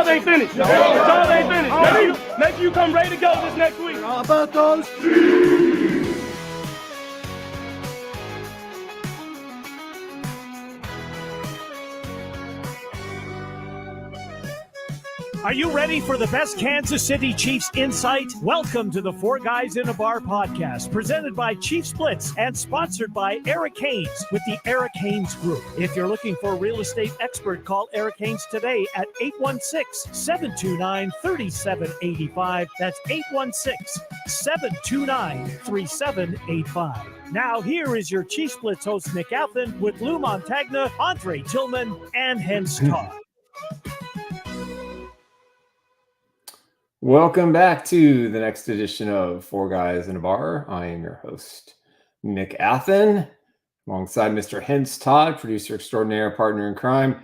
job ain't finished. The job ain't finished. Make sure you come ready to go this next week. How about those? Are you ready for the best Kansas City Chiefs insight? Welcome to the Four Guys in a Bar podcast, presented by Chiefs Blitz and sponsored by Eric Haynes with the Eric Haynes Group. If you're looking for a real estate expert, call Eric Haynes today at 816-729-3785. That's 816-729-3785. Now, here is your Chiefs Blitz host, Nick Athan, with Lou Montagna, Andre Tillman, and Hense Todd. Welcome back to the next edition of Four Guys in a Bar. I am your host, Nick Athan, alongside Mr. Hense Todd, producer extraordinaire, partner in crime.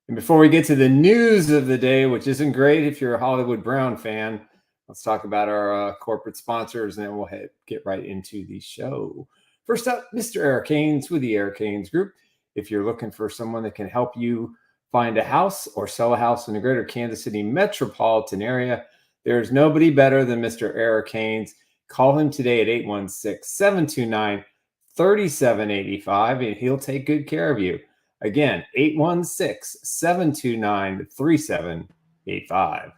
And before we get to the news of the day, which isn't great if you're a Hollywood Brown fan, let's talk about our corporate sponsors, and then we'll get right into the show. First up, Mr. Eric Haynes with the Eric Haynes Group. If you're looking for someone that can help you find a house or sell a house in the greater Kansas City metropolitan area, there's nobody better than Mr. Eric Haynes. Call him today at 816-729-3785, and he'll take good care of you. Again, 816-729-3785.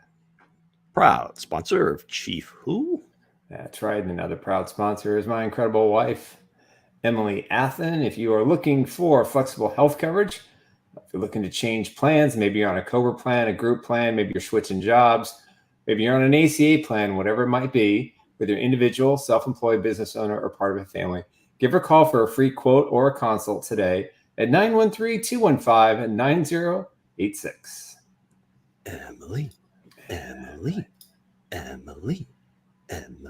Proud sponsor of Chief Who? That's right. And another proud sponsor is my incredible wife, Emily Athan. If you are looking for flexible health coverage, if you're looking to change plans, maybe you're on a COBRA plan, a group plan, maybe you're switching jobs, maybe you're on an ACA plan, whatever it might be, whether you're individual, self-employed, business owner, or part of a family, give her a call for a free quote or a consult today at 913-215-9086. Emily.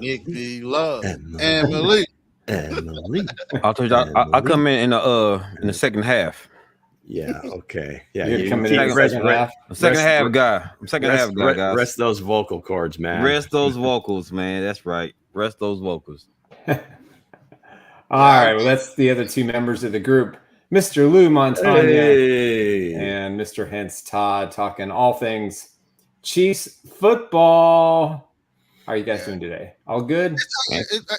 Nick B. Love. Emily. I told you I come in the second half. Yeah, okay. Yeah, You're coming in the second half. I'm second half guy, guys. Rest those vocal cords, man. Rest those vocals, man. That's right. Rest those vocals. All right. Well, that's the other two members of the group, Mr. Lou Montagna and Mr. Hense Todd, talking all things Chiefs football. How are you guys doing today? All good?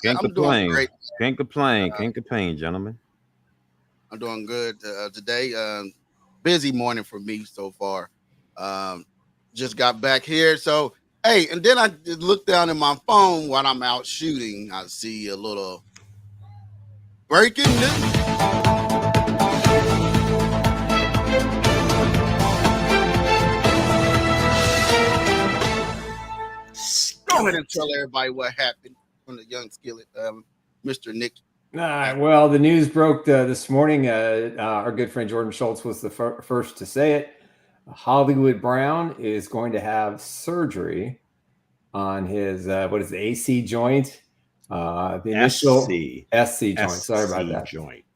Can't complain. Can't complain, gentlemen. I'm doing good today. Busy morning for me so far. Just got back here. So, hey, and then I look down at my phone while I'm out shooting. I see a little breaking news. Go ahead and tell everybody what happened from the young skillet, Mr. Nick. Well, the news broke this morning. Our good friend Jordan Schultz was the first to say it. Hollywood Brown is going to have surgery on his, the AC joint? The initial SC joint. Sorry about that.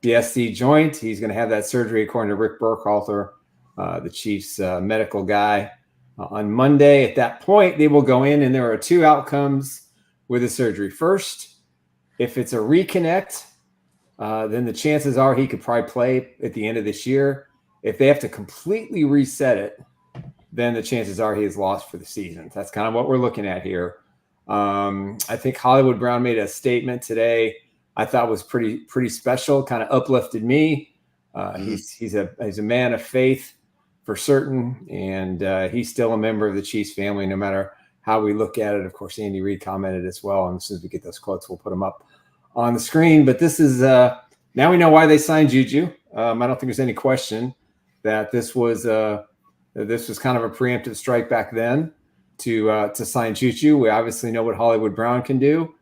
The SC joint. He's going to have that surgery, according to Rick Burkhalter, the Chiefs medical guy, on Monday. At that point, they will go in, and there are two outcomes with the surgery. First, if it's a reconnect, then the chances are he could probably play at the end of this year. If they have to completely reset it, then the chances are he is lost for the season. That's kind of what we're looking at here. I think Hollywood Brown made a statement today I thought was pretty special, kind of uplifted me. He's a man of faith for certain, and he's still a member of the Chiefs family, no matter how we look at it. Of course, Andy Reid commented as well, and as soon as we get those quotes, we'll put them up on the screen. But this is now we know why they signed Juju. I don't think there's any question that this was kind of a preemptive strike back then to sign Juju. We obviously know what Hollywood Brown can do.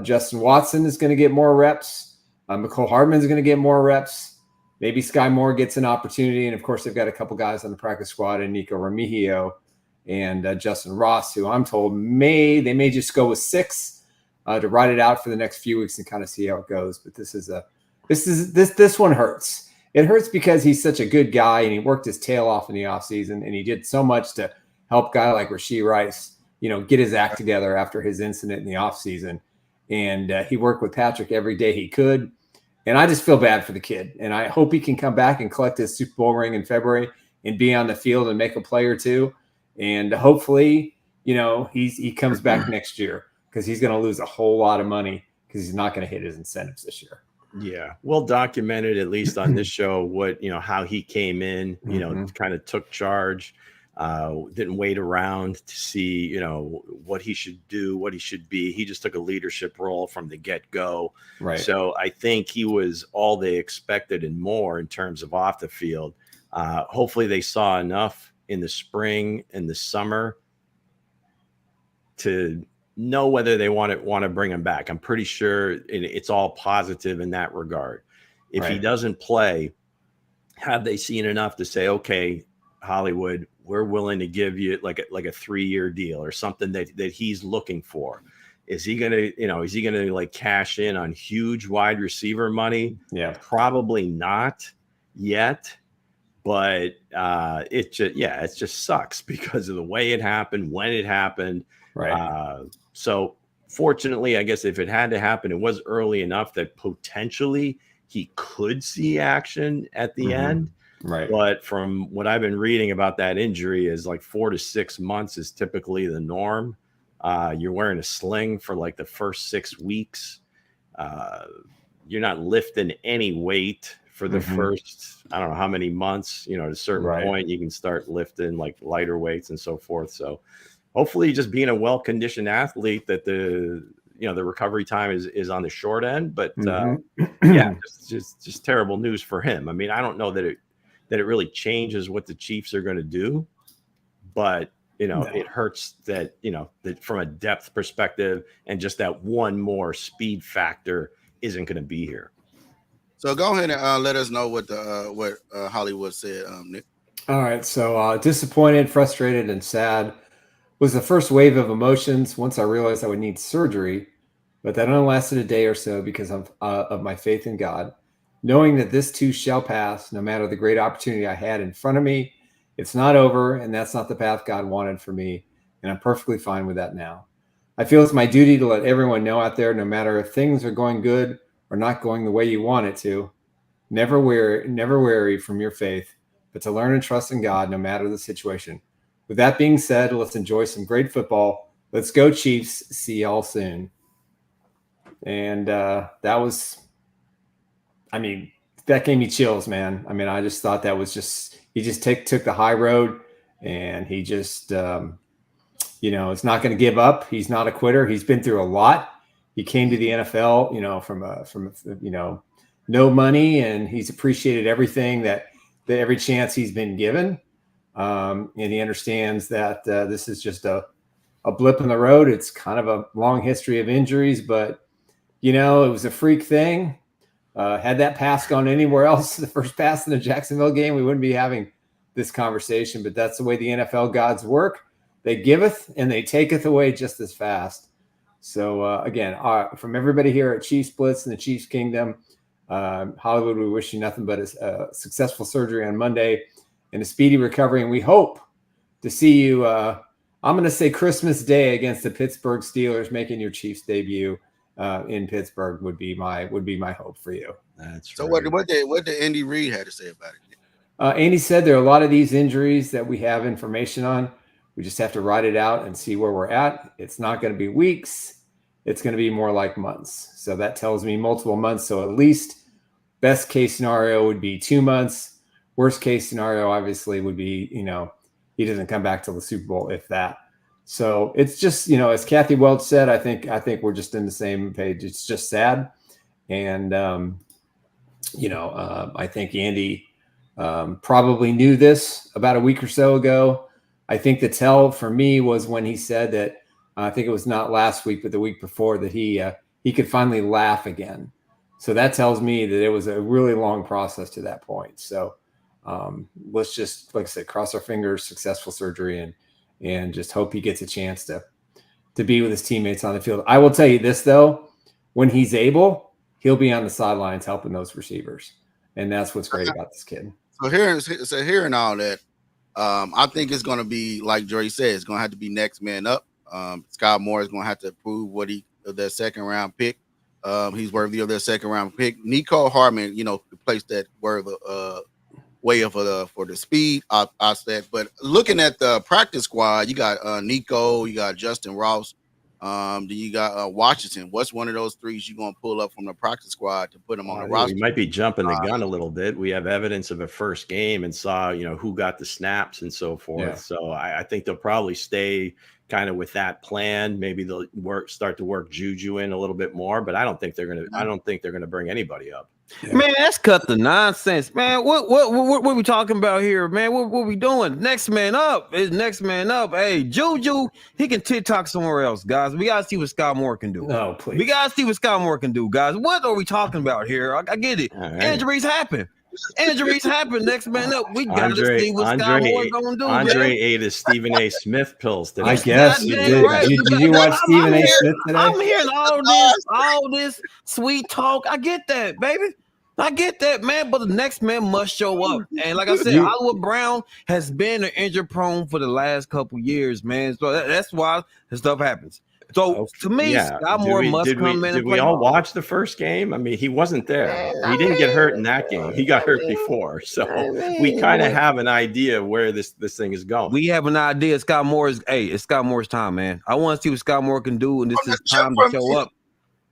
Justin Watson is going to get more reps. McCole Hardman is going to get more reps. Maybe Sky Moore gets an opportunity, and of course they've got a couple guys on the practice squad, and Nico Remigio and Justin Ross, who I'm told they may just go with 6 to ride it out for the next few weeks and kind of see how it goes. But this one hurts. It hurts because he's such a good guy, and he worked his tail off in the offseason, and he did so much to help a guy like Rashee Rice, get his act together after his incident in the offseason. And he worked with Patrick every day he could. And I just feel bad for the kid. And I hope he can come back and collect his Super Bowl ring in February and be on the field and make a play or two. And hopefully, he comes back next year, because he's going to lose a whole lot of money because he's not going to hit his incentives this year. Yeah, well documented, at least on this show, what how he came in, kind of took charge, didn't wait around to see what he should do, what he should be. He just took a leadership role from the get-go. Right. So I think he was all they expected and more in terms of off the field. Hopefully they saw enough in the spring and the summer to know whether they want to bring him back. I'm pretty sure it's all positive in that regard. If he doesn't play, have they seen enough to say, okay, Hollywood, we're willing to give you like a 3-year deal or something that he's looking for? Is he gonna, like cash in on huge wide receiver money? Yeah, probably not yet. But it just sucks because of the way it happened, when it happened. Right. So fortunately, I guess if it had to happen, it was early enough that potentially he could see action at the end. Right. But from what I've been reading about that injury is like 4 to 6 months is typically the norm. You're wearing a sling for like the first 6 weeks. You're not lifting any weight for the first, I don't know how many months, at a certain point, you can start lifting like lighter weights and so forth. So hopefully just being a well-conditioned athlete that the recovery time is on the short end, but just terrible news for him. I mean, I don't know that it really changes what the Chiefs are going to do, but it hurts that, that from a depth perspective and just that one more speed factor isn't going to be here. So go ahead and let us know what Hollywood said, Nick. All right. So disappointed, frustrated, and sad was the first wave of emotions once I realized I would need surgery, but that only lasted a day or so because of my faith in God, knowing that this too shall pass, no matter the great opportunity I had in front of me. It's not over, and that's not the path God wanted for me, and I'm perfectly fine with that now. I feel it's my duty to let everyone know out there, no matter if things are going good or not going the way you want it to, never weary from your faith, but to learn and trust in God no matter the situation. With that being said, let's enjoy some great football. Let's go Chiefs. See y'all soon. And that gave me chills, man. I mean, I just thought that was he just took the high road, and he just, is not going to give up. He's not a quitter. He's been through a lot. He came to the NFL, from no money, and he's appreciated everything that every chance he's been given. And he understands that this is just a blip in the road. It's kind of a long history of injuries, but it was a freak thing. Had that pass gone anywhere else, the first pass in the Jacksonville game, we wouldn't be having this conversation. But that's the way the NFL gods work. They giveth and they taketh away just as fast. So again, from everybody here at Chiefs Blitz and the Chiefs Kingdom, Hollywood, we wish you nothing but a successful surgery on Monday and a speedy recovery. And we hope to see you, I'm going to say Christmas Day against the Pittsburgh Steelers, making your Chiefs debut in Pittsburgh would be my hope for you. That's so right. What did Andy Reid have to say about it? Andy said there are a lot of these injuries that we have information on. We just have to ride it out and see where we're at. It's not going to be weeks. It's going to be more like months. So that tells me multiple months. So at least best case scenario would be 2 months. Worst case scenario, obviously, would be, he doesn't come back till the Super Bowl, if that. So it's just, as Kathy Welch said, I think we're just in the same page. It's just sad. And, I think Andy probably knew this about a week or so ago. I think the tell for me was when he said that, I think it was not last week, but the week before, that he could finally laugh again. So that tells me that it was a really long process to that point. So let's just, like I said, cross our fingers, successful surgery, and just hope he gets a chance to be with his teammates on the field. I will tell you this, though, when he's able, he'll be on the sidelines helping those receivers. And that's what's great about this kid. So hearing all that, I think it's going to be, like Dre said, it's going to have to be next man up. Scott Moore is going to have to prove their second round pick. He's worthy of their second round pick. Nico Hartman, replaced that word way for the speed. I said, but looking at the practice squad, you got Nico, you got Justin Ross, then you got Washington. What's one of those threes you're gonna pull up from the practice squad to put them on the roster? We might be jumping the gun a little bit. We have evidence of a first game and saw, who got the snaps and so forth. Yeah. So I think they'll probably stay kind of with that plan. Maybe they'll start to work Juju in a little bit more, but I don't think they're gonna bring anybody up. Yeah. Man, let's cut the nonsense, man. What we talking about here, man? What we doing? Next man up is next man up. Hey, Juju, he can TikTok somewhere else, guys. We gotta see what Scott Moore can do. No, please. We gotta see what Scott Moore can do, guys. What are we talking about here? I get it. Right. Injuries happen. Injuries happen. Next man up. We gotta see what Scott Moore gonna do. Andre man. ate his Stephen A. Smith pills today. I guess you did. Right. Did you watch Stephen A. Smith today? I'm hearing all this sweet talk. I get that, baby. I get that, man, but the next man must show up. And like I said, Hollywood Brown has been injury prone for the last couple years, man. So that's why this stuff happens. So to me, Scott Moore must come in. Did we all watch the first game? I mean, he wasn't there. He didn't get hurt in that game. He got hurt before. So we kind of have an idea where this thing is going. We have an idea. It's Scott Moore's time, man. I want to see what Scott Moore can do, and this is time to show up.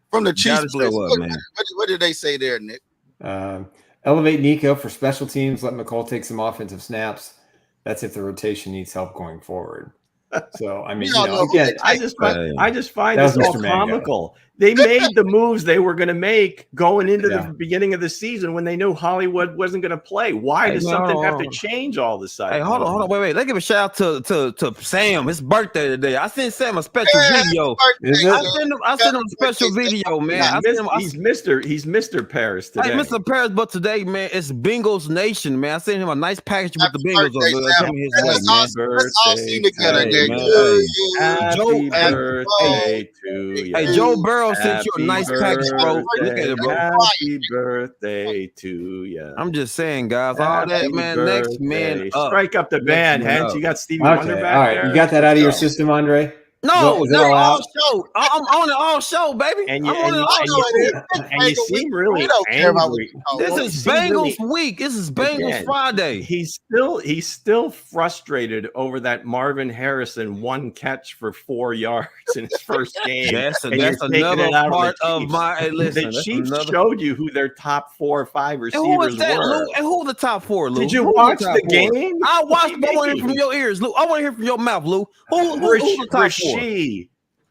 From the Chiefs Blitz, man. What did they say there, Nick? Elevate Nico for special teams. Let McColl take some offensive snaps. That's if the rotation needs help going forward. So I mean, again, I just find That was this all Mr. Mango. comical. They made the moves they were going to make going into the beginning of the season when they knew Hollywood wasn't going to play. Why does something have to change all of a sudden? Hey, hold on, wait. Let's give a shout out to Sam. His birthday today. I sent Sam a special video. I sent him a special video, man. He's Mr. Paris today. Hey, Mr. Paris, but today, man, it's Bengals Nation, man. I sent him a nice package with the Bengals on Happy birthday to you. Hey, Joe Burrow sent you a nice package, bro. Look at it, bro. Happy birthday to you. I'm just saying, guys. All that, man. Next man up. Strike up the band, Hense. You got Stevie Wonder back all right. there. You got that out of your system, Andre? No, Is it all all out? show. I'm on it all show, baby. And I'm on it all show. you seem really angry. This is Bengals week. This is Bengals Friday. He's still frustrated over that Marvin Harrison one catch for 4 yards in his first game. That's another part of my. Hey, listen, the Chiefs showed you who their top 4 or 5 receivers who was that, were. Lou? And who the top 4, Lou? Did you watch the game? I watched. I want to hear from your ears, Lou. I want to hear from your mouth, Lou. Who's the top 4?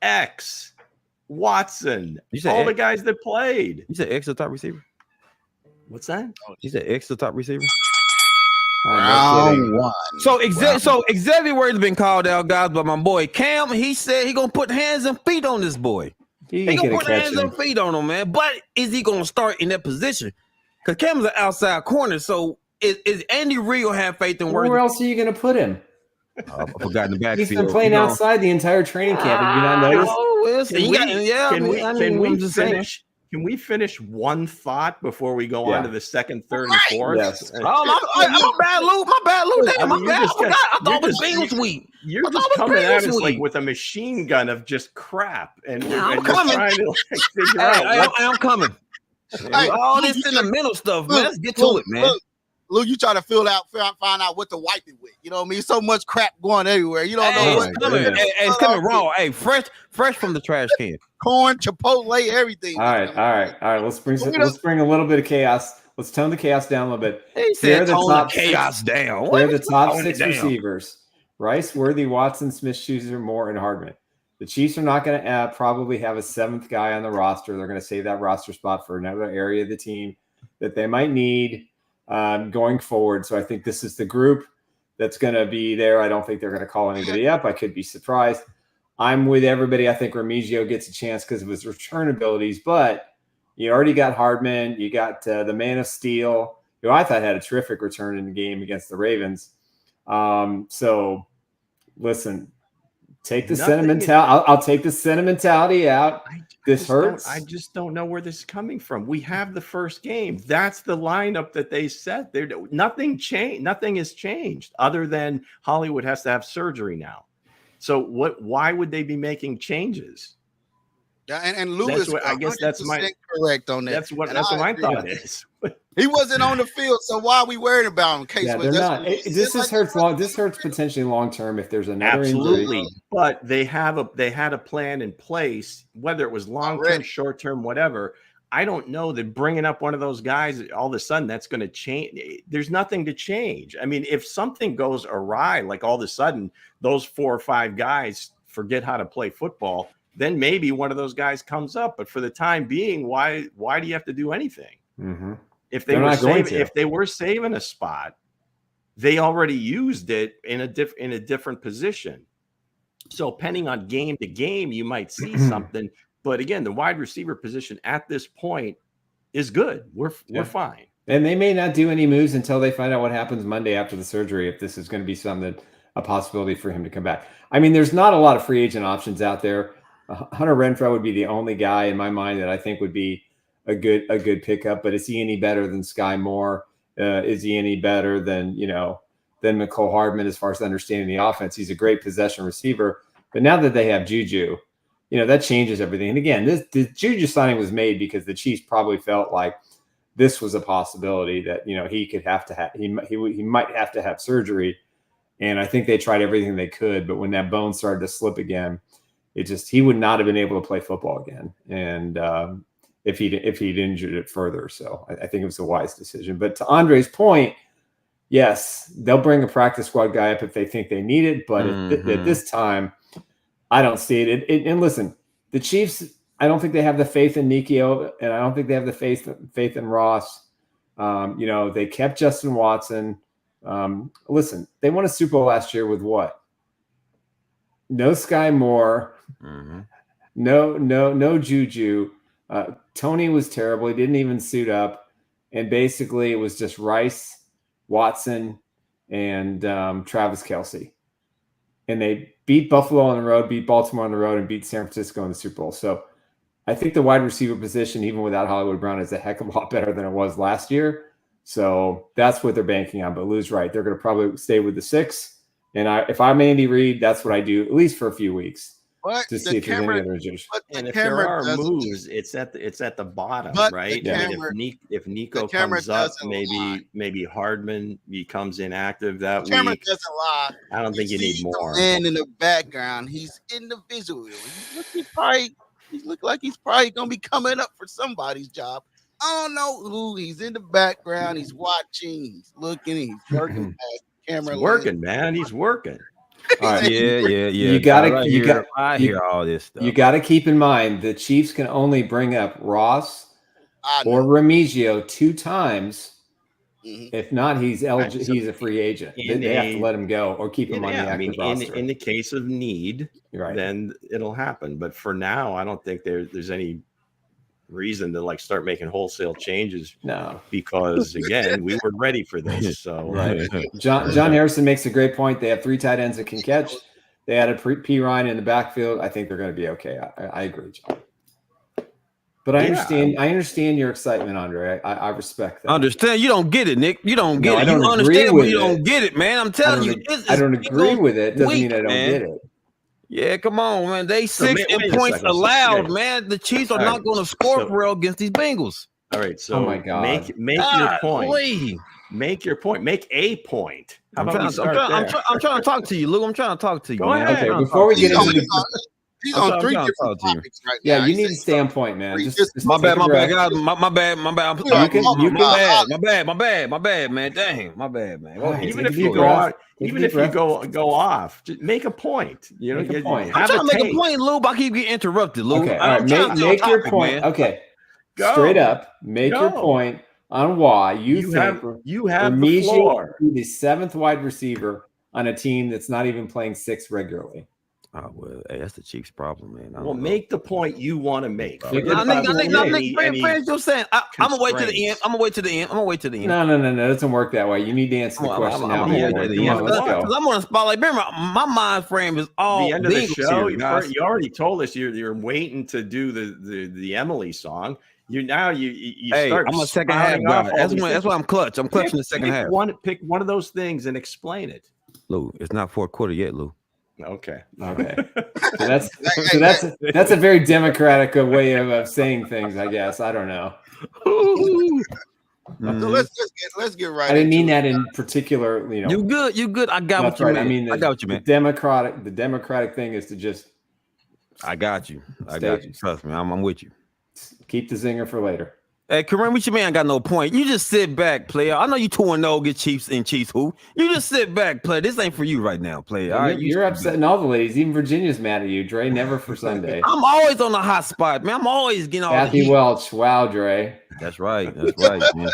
X, Watson, all the guys that played. You said X the top receiver? What's that? You said X the top receiver? Round one. So Xavier Worthy's been called out, guys, by my boy Cam. He said he gonna put hands and feet on this boy. He gonna put hands and feet on him, man. But is he gonna start in that position? Because Cam's an outside corner. So is Andy Reid gonna have faith in Worthy? Where else are you gonna put him? I forgot in the backfield. He's been playing outside the entire training camp. Have you not noticed? Can we finish one thought before we go on to the second, third, and fourth? Yes. I'm a bad Lou. My bad, Lou. Damn, I thought it was Bengals week. You're just coming at us like with a machine gun of just crap, and I'm coming. Trying to figure out. I'm coming. All this sentimental stuff, man. Let's get to it, man. Lou, you try to find out what to wipe it with. You know what I mean? So much crap going everywhere. You don't know what's coming. It's coming raw. Hey, fresh from the trash can. Corn, Chipotle, everything. All right. Let's bring a little bit of chaos. Let's tone the chaos down a little bit. He said tone the chaos down. They're the top 6 receivers: Rice, Worthy, Watson, Smith-Schuster, Moore, and Hardman. The Chiefs are not going to probably have a 7th guy on the roster. They're going to save that roster spot for another area of the team that they might need going forward. So I think this is the group that's going to be there. I don't think they're going to call anybody up. I could be surprised. I'm with everybody. I think Remigio gets a chance because of his return abilities, but you already got Hardman. You got the Man of Steel, who I thought had a terrific return in the game against the Ravens. So listen, take the sentimentality. I'll take the sentimentality out. This hurts. I just don't know where this is coming from. We have the first game. That's the lineup that they set. Nothing changed. Nothing has changed other than Hollywood has to have surgery now. So why would they be making changes? Yeah, and Lou is I guess that's my correct on that. That's what my thought is. He wasn't on the field, so why are we worried about him? Yeah, they're not. This hurts potentially long term if there's another Absolutely. injury. But they had a plan in place, whether it was long term, short term, whatever. I don't know that bringing up one of those guys all of a sudden that's going to change. There's nothing to change. I mean, if something goes awry, like all of a sudden those 4 or 5 guys forget how to play football, then maybe one of those guys comes up. But for the time being, why do you have to do anything? Mm-hmm. If they were saving a spot, they already used it in a different position. So depending on game to game, you might see something. But again, the wide receiver position at this point is good. We're fine. And they may not do any moves until they find out what happens Monday after the surgery, if this is going to be a possibility for him to come back. I mean, there's not a lot of free agent options out there. Hunter Renfrow would be the only guy in my mind that I think would be a good pickup. But is he any better than Sky Moore? Is he any better than McCole Hardman as far as understanding the offense? He's a great possession receiver. But now that they have Juju, that changes everything. And again, this Juju signing was made because the Chiefs probably felt like this was a possibility that he might have to have surgery. And I think they tried everything they could, but when that bone started to slip again, he would not have been able to play football again. And if he'd injured it further, so I think it was a wise decision. But to Andre's point, yes, they'll bring a practice squad guy up if they think they need it, but at this time, I don't see it. And listen, the Chiefs, I don't think they have the faith in Nikio, and I don't think they have the faith in Ross. They kept Justin Watson. Listen, they won a Super Bowl last year with what? No Sky Moore, no Juju. Tony was terrible. He didn't even suit up, and basically it was just Rice, Watson, and Travis Kelce. And they beat Buffalo on the road, beat Baltimore on the road, and beat San Francisco in the Super Bowl. So I think the wide receiver position, even without Hollywood Brown, is a heck of a lot better than it was last year. So that's what they're banking on. But Lou's right. They're going to probably stay with the 6. And if I'm Andy Reid, that's what I do, at least for a few weeks. To see if there's any other injuries. And if there are moves, it's at the bottom, right? I mean, if Nico comes up, maybe Hardman becomes inactive that week. Camera doesn't lie. I don't think you need more. And in the background, he's individual. He look like he's probably gonna be coming up for somebody's job. I don't know who. He's in the background. He's watching. He's looking. He's working. Past the camera. He's working, man. He's working. All right. Yeah. I hear all this stuff. You got to keep in mind the Chiefs can only bring up Ross or Remigio 2 times. If not, he's eligible. He's a free agent. They have to let him go or keep him on the active roster. In the case of need, then it'll happen. But for now, I don't think there's any reason to start making wholesale changes. No, because again, we were ready for this. So John Harrison makes a great point. They have 3 tight ends that can catch. They added P. Ryan in the backfield. I think they're going to be okay. I agree, John. But I understand your excitement, Andre. I respect that. Understand? You don't get it, Nick. You don't get it. You understand, but you don't get it, man. I'm telling you. I don't agree with it. Doesn't mean I don't get it. Yeah, come on, man. They 6 points allowed, man. The Chiefs are not going to score for real against these Bengals. All right, so oh my God. make your point. Make your point. Make a point. I'm trying to talk to you, Lou. I'm trying to talk to you. Go ahead. Okay, before we get into he's on 3 different topics right now. Yeah, you need to stay on point, man. Just my bad, guys. My bad. My bad, man. Dang, my bad, man. Even if you go off, just make a point. Make a point. I'm trying to make a point, Lou, but I keep getting interrupted, Lou. Okay, all right. Make your point. Man. Okay, straight up, make your point on why you think you have the floor. The 7th wide receiver on a team that's not even playing 6 regularly. Oh, well, hey, that's the Chiefs' problem, man. Well, make the point you want to make. I'm gonna wait to the end. I'm gonna wait to the end. No. It doesn't work that way. You need to answer the question now. Because I'm on a spotlight. Remember, my mind frame is all the end of the show. You already told us you're waiting to do the Emily song. You start. I'm a second half guy. That's why I'm clutch. I'm clutching the second half. Pick one of those things and explain it. Lou, it's not 4th quarter yet, Lou. Okay. So that's a very democratic way of saying things, I guess. I don't know. Mhm. So let's get right. I didn't mean into that it. in particular. You know, You good. I got that's what you right. meant. I mean, I got what you meant. The democratic thing is to just I got you. Stay- Trust me, I'm with you. keep the zinger for later. Hey, Kareem, what you mean? I got no point. You just sit back, player. I know you 2-0 get Chiefs and Chiefs. Who? You just sit back, player. This ain't for you right now, player. All right, You're upsetting all the ladies. Even Virginia's mad at you, Dre. Never for Sunday. I'm always on the hot spot, man. I'm always getting all the Kathy heat. Welch. Wow, Dre. That's right, man.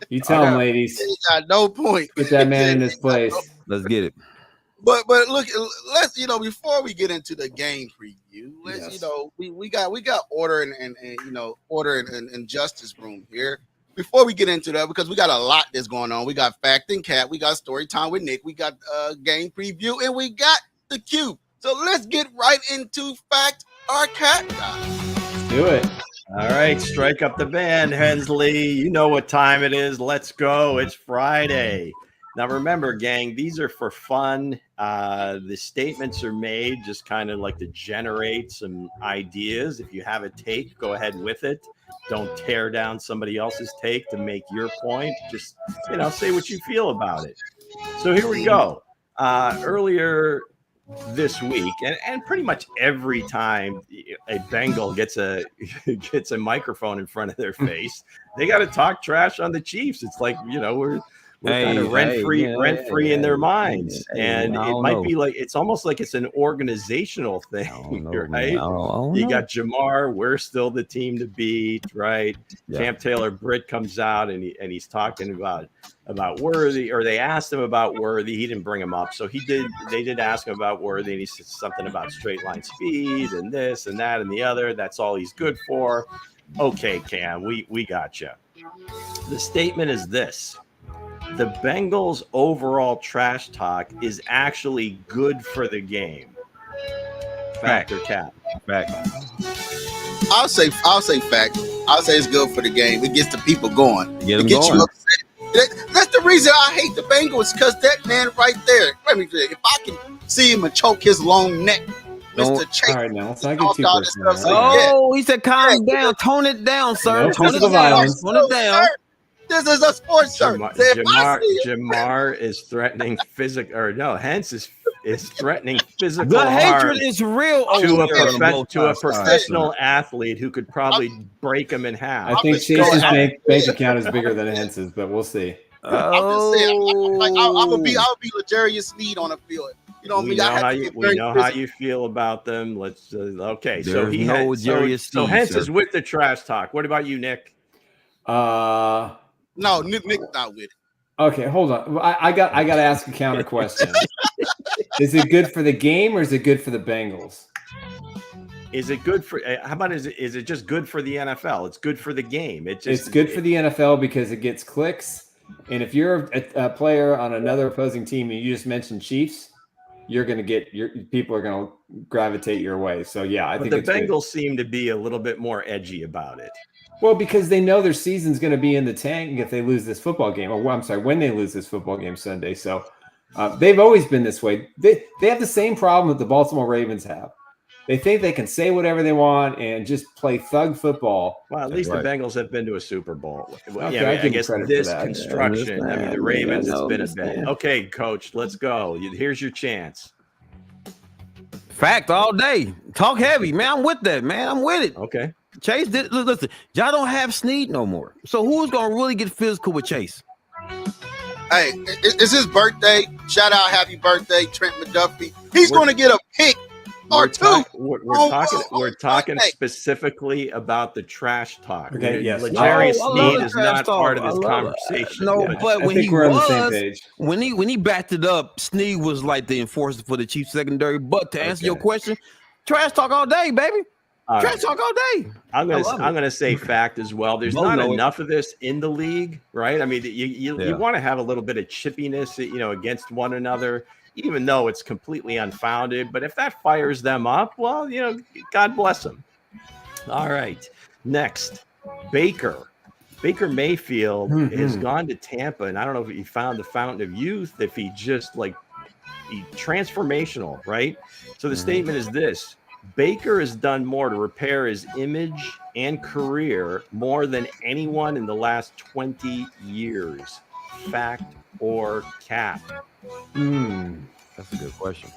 You tell them, ladies. He got no point. Get that man in his place. Let's get it. But look, let's before we get into the game preview, let's we got order and order and justice room here. Before we get into that, because we got a lot that's going on. We got Fact and Cat, we got Story Time with Nick, we got game preview, and we got the Cube. So let's get right into Fact or Cat. Let's do it. All right, strike up the band, Hensley. You know what time it is. Let's go. It's Friday. Now, remember, gang, these are for fun. The statements are made just kind of like to generate some ideas. If you have a take, go ahead with it. Don't tear down somebody else's take to make your point. Just, say what you feel about it. So here we go. Earlier this week, and pretty much every time a Bengal gets a microphone in front of their face, they got to talk trash on the Chiefs. It's like, we're kind of rent free in their minds, and it might be like it's almost like it's an organizational thing, right? You got Jamar, we're still the team to beat, right? Yeah. Camp Taylor Britt comes out and he's talking about Worthy, or they asked him about Worthy. He didn't bring him up, so they did ask him about Worthy, and he said something about straight line speed and this and that and the other. That's all he's good for. Okay, Cam, we got you. The statement is this. The Bengals' overall trash talk is actually good for the game. Fact or Cat? Fact. I'll say fact. I'll say it's good for the game. It gets the people going. Get them you going. upset. That's the reason I hate the Bengals, because that man right there. Let me tell you, if I can see him and choke his long neck, Mr. Chase. All right, now let's not get too personal. He said, calm down, tone it down, sir. No Tone it physical down. violence. Tone it down. This is a sports shirt. Jamar is threatening Hense is threatening physical The harm hatred is real to a professional athlete who could probably break him in half. I think Chase's bank account is bigger than Hense's, but we'll see. I'm just saying, I'll be L'Jarius Sneed on the field. You know what I mean? We know how you feel about them. Let's okay. There's So Hense is with the trash talk. What about you, Nick? No, Nick's not with it. Okay, hold on. I got to ask a counter question. Is it good for the game or is it good for the Bengals? Is it good for? How about is it just good for the NFL? It's good for the game. It's good for the NFL because it gets clicks. And if you're a player on another opposing team and you just mentioned Chiefs, you're going to get people are going to gravitate your way. So yeah, I think the Bengals seem to be a little bit more edgy about it. Well, because they know their season's going to be in the tank if they lose this football game. Oh, I'm sorry, when they lose this football game Sunday. So they've always been this way. They have the same problem that the Baltimore Ravens have. They think they can say whatever they want and just play thug football. Well, at least the Bengals have been to a Super Bowl. Okay, I guess this construction, the Ravens, it's been a bit. Okay, Coach, let's go. Here's your chance. Fact all day. Talk heavy, man. I'm with that, man. I'm with it. Okay. Chase, listen, y'all don't have Snead no more. So who's going to really get physical with Chase? Hey, it's his birthday. Shout out, happy birthday, Trent McDuffie. He's going to get a pick or two. We're talking specifically about the trash talk. Okay, yes. L'Jarius Sneed is not part of this conversation. No, but when we're on the same page. When he backed it up, Sneed was like the enforcer for the Chiefs secondary. But to answer your question, trash talk all day, baby. Trash talk all day. I'm gonna say fact as well. There's not enough of this in the league, right? I mean, you want to have a little bit of chippiness, against one another, even though it's completely unfounded. But if that fires them up, well, God bless them. All right, next, Baker Mayfield has gone to Tampa, and I don't know if he found the fountain of youth, if he just transformational, right? So the statement is this. Baker has done more to repair his image and career more than anyone in the last 20 years. Fact or cap? That's a good question.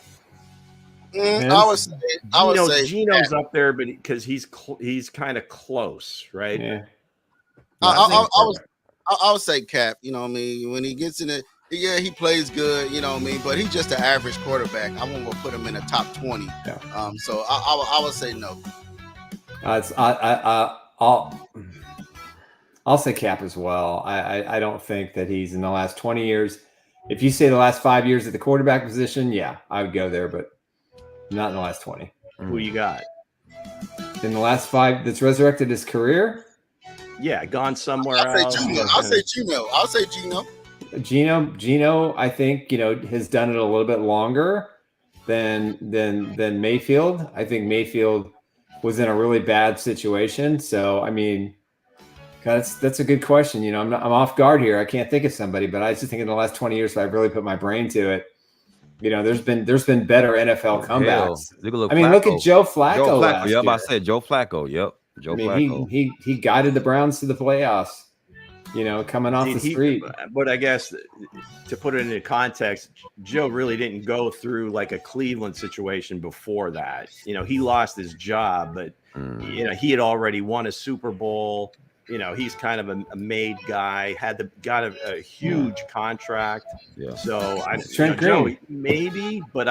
I would say Gino's up there, but because he's kind of close, right? Yeah. I would say Cap. You know what I mean? When he gets in it, yeah, he plays good. You know what I mean? But he's just an average quarterback. I won't put him in the top 20. Yeah. So I would say no. I'll say Cap as well. I don't think that he's in the last 20 years. If you say the last 5 years at the quarterback position, yeah, I would go there, but not in the last 20. Who you got? In the last 5 that's resurrected his career? Yeah, gone somewhere else. I'll say Gino. Gino, I think, has done it a little bit longer than Mayfield. I think Mayfield was in a really bad situation. So, I mean, that's a good question. I'm off guard here. I can't think of somebody, but I just think in the last 20 years, I've really put my brain to it. There's been better NFL comebacks. Look at Joe Flacco. Yep, I said Joe Flacco. Yep, Flacco. He guided the Browns to the playoffs. Coming off the street. But I guess to put it into context, Joe really didn't go through like a Cleveland situation before that. He lost his job, but he had already won a Super Bowl. He's kind of a made guy, got a huge contract. Yeah. So Trent Green. Joe, maybe, but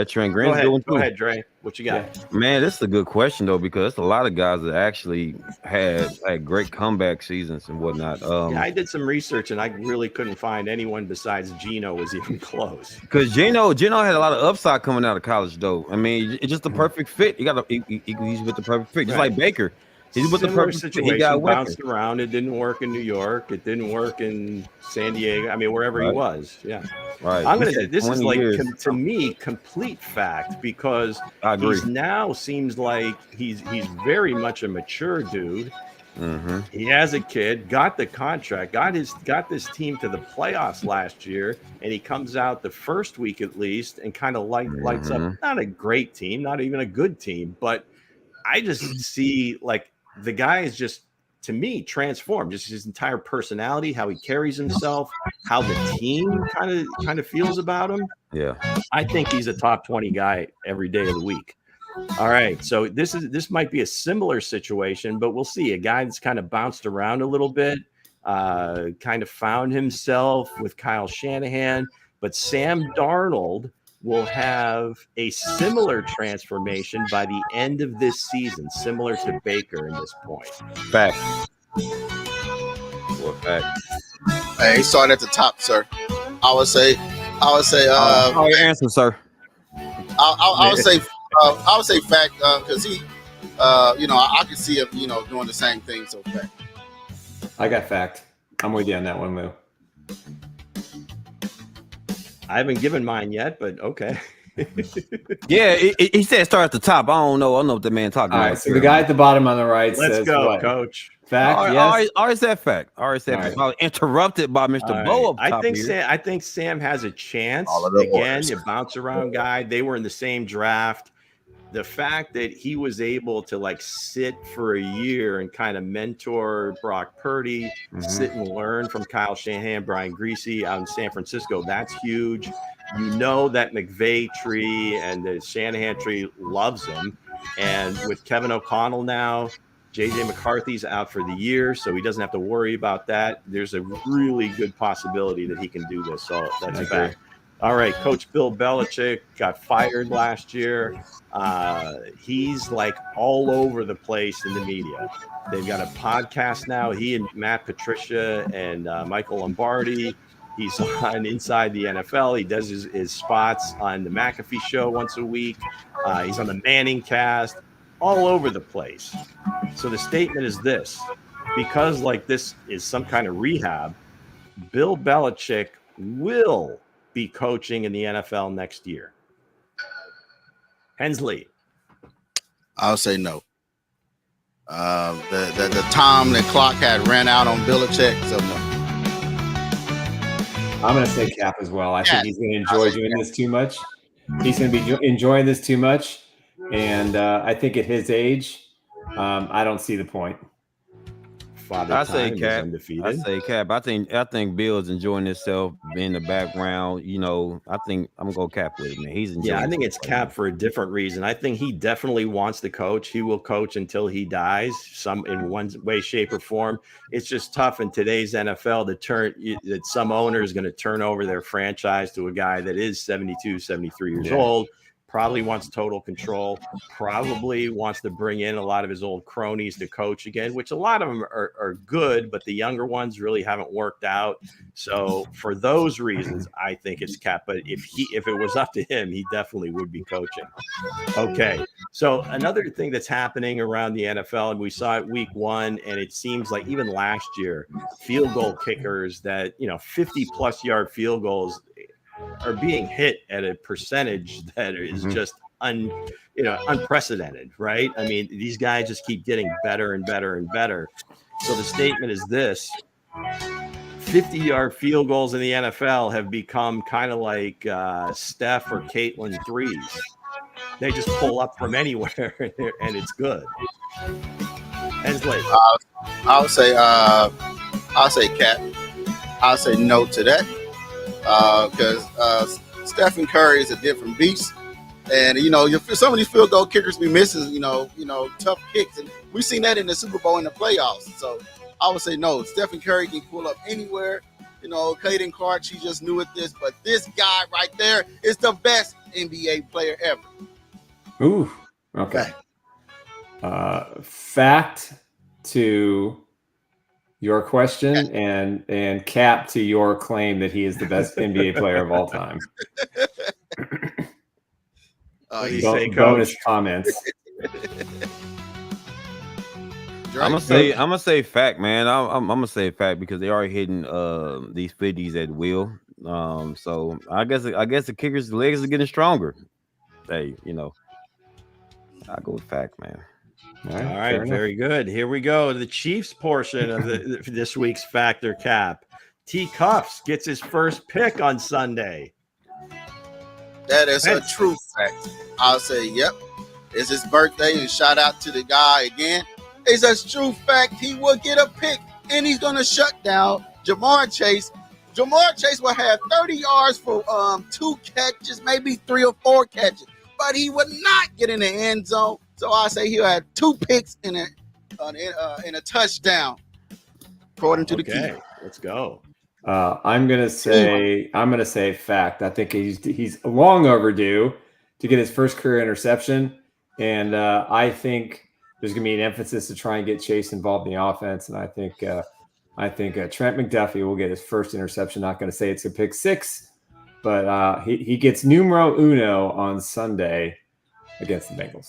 Trent Green. Go ahead, Dre. What you got? Yeah. Man, this is a good question though, because a lot of guys that actually had great comeback seasons and whatnot. I did some research and I really couldn't find anyone besides Gino was even close. Because Gino had a lot of upside coming out of college though. I mean, it's just the perfect fit. He's with the perfect fit, just like Baker. He's with the perfect situation. He bounced around. It didn't work in New York. It didn't work in San Diego. I mean, wherever he was. Yeah. Right. I'm gonna say this is like to me complete fact because he now seems like he's very much a mature dude. Mm-hmm. He has a kid, got the contract, got this team to the playoffs last year, and he comes out the first week at least and kind of lights up. Not a great team, not even a good team, but I just see like. The guy is just, to me, transformed. Just his entire personality, how he carries himself, how the team kind of feels about him. Yeah, I think he's a top 20 guy every day of the week. All right, so this might be a similar situation, but we'll see. A guy that's kind of bounced around a little bit, kind of found himself with Kyle Shanahan, but Sam Darnold will have a similar transformation by the end of this season, similar to Baker in this point. Fact. Hey, he started at the top, sir. I would say. Your answer, sir. I would say fact because he, I can see him, doing the same thing. So fact. I got fact. I'm with you on that one, Lou. I haven't given mine yet, but okay. Yeah, he said start at the top. I don't know what the man talking about. All right, so the guy at the bottom on the right Let's says, go, what? Coach. Fact, yes. Already said fact. I was interrupted by Mr. Bo. I think Sam has a chance. Again, you bounce around guy. They were in the same draft. The fact that he was able to like sit for a year and kind of mentor Brock Purdy, sit and learn from Kyle Shanahan, Brian Griese out in San Francisco, that's huge. That McVay tree and the Shanahan tree loves him. And with Kevin O'Connell now, JJ McCarthy's out for the year, so he doesn't have to worry about that. There's a really good possibility that he can do this. So that's a fact. All right, Coach Bill Belichick got fired last year. He's like all over the place in the media. They've got a podcast now. He and Matt Patricia and Michael Lombardi. He's on Inside the NFL. He does his spots on the McAfee show once a week. He's on the Manning cast, all over the place. So the statement is this: because like this is some kind of rehab, Bill Belichick will be coaching in the NFL next year. Hensley. I'll say no. The time the clock had ran out on Belichick, so no. I'm going to say cap as well. I think he's going to enjoy doing this too much. He's going to be enjoying this too much. And I think at his age, I don't see the point. Father I say Time is Cap. undefeated. I say Cap. I think Bill's enjoying himself being in the background. I think I'm gonna go Cap with it, man. He's enjoying. Yeah, I think himself it's right Cap now. for a different reason. I think he definitely wants to coach. He will coach until he dies, in one way, shape, or form. It's just tough in today's NFL that some owner is going to turn over their franchise to a guy that is 72, 73 years old, probably wants total control, probably wants to bring in a lot of his old cronies to coach again, which a lot of them are good, but the younger ones really haven't worked out. So for those reasons, I think it's Cap. But if it was up to him, he definitely would be coaching. Okay. So another thing that's happening around the NFL, and we saw it week 1, and it seems like even last year, field goal kickers that 50+ yard field goals are being hit at a percentage that is just unprecedented, right? I mean, these guys just keep getting better and better and better. So the statement is this: 50-yard field goals in the NFL have become kind of like Steph or Caitlin threes. They just pull up from anywhere, and it's good. Hensley. I'll say Cap. I'll say no to that because Stephen Curry is a different beast, and some of these field goal kickers be missing tough kicks, and we've seen that in the Super Bowl and the playoffs. So I would say no. Stephen Curry can pull up anywhere. Caden Clark, she just knew it this, but this guy right there is the best NBA player ever. Ooh, okay. Fact to your question and Cap to your claim that he is the best NBA player of all time. Bonus comments. I'm gonna say fact, man. I'm gonna say fact because they are hitting these 50s at will. So I guess the kickers' legs are getting stronger. Hey, I go with fact, man. All right, very good. Here we go. The Chiefs portion of this week's Factor Cap. T. Cuffs gets his first pick on Sunday. That is a true fact. I'll say, yep. It's his birthday, and shout out to the guy again. It's a true fact. He will get a pick, and he's going to shut down Jamar Chase. Jamar Chase will have 30 yards for 2 catches, maybe 3 or 4 catches, but he would not get in the end zone. So I say he'll have 2 picks in a touchdown, according to the key. Let's go. I'm gonna say fact. I think he's long overdue to get his first career interception, and I think there's gonna be an emphasis to try and get Chase involved in the offense. And I think Trent McDuffie will get his first interception. Not gonna say it's a pick 6, but he gets numero uno on Sunday against the Bengals.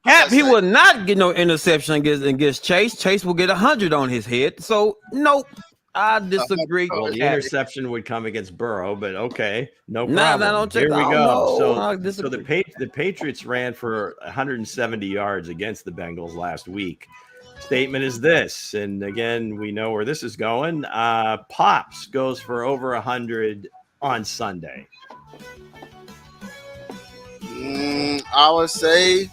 Cap, he will not get no interception against Chase. Chase will get 100 on his head. So, nope, I disagree. Well, the interception would come against Burrow, but okay, no problem. Here we go. So the Patriots ran for 170 yards against the Bengals last week. Statement is this, and again, we know where this is going. Pops goes for over 100 on Sunday. I would say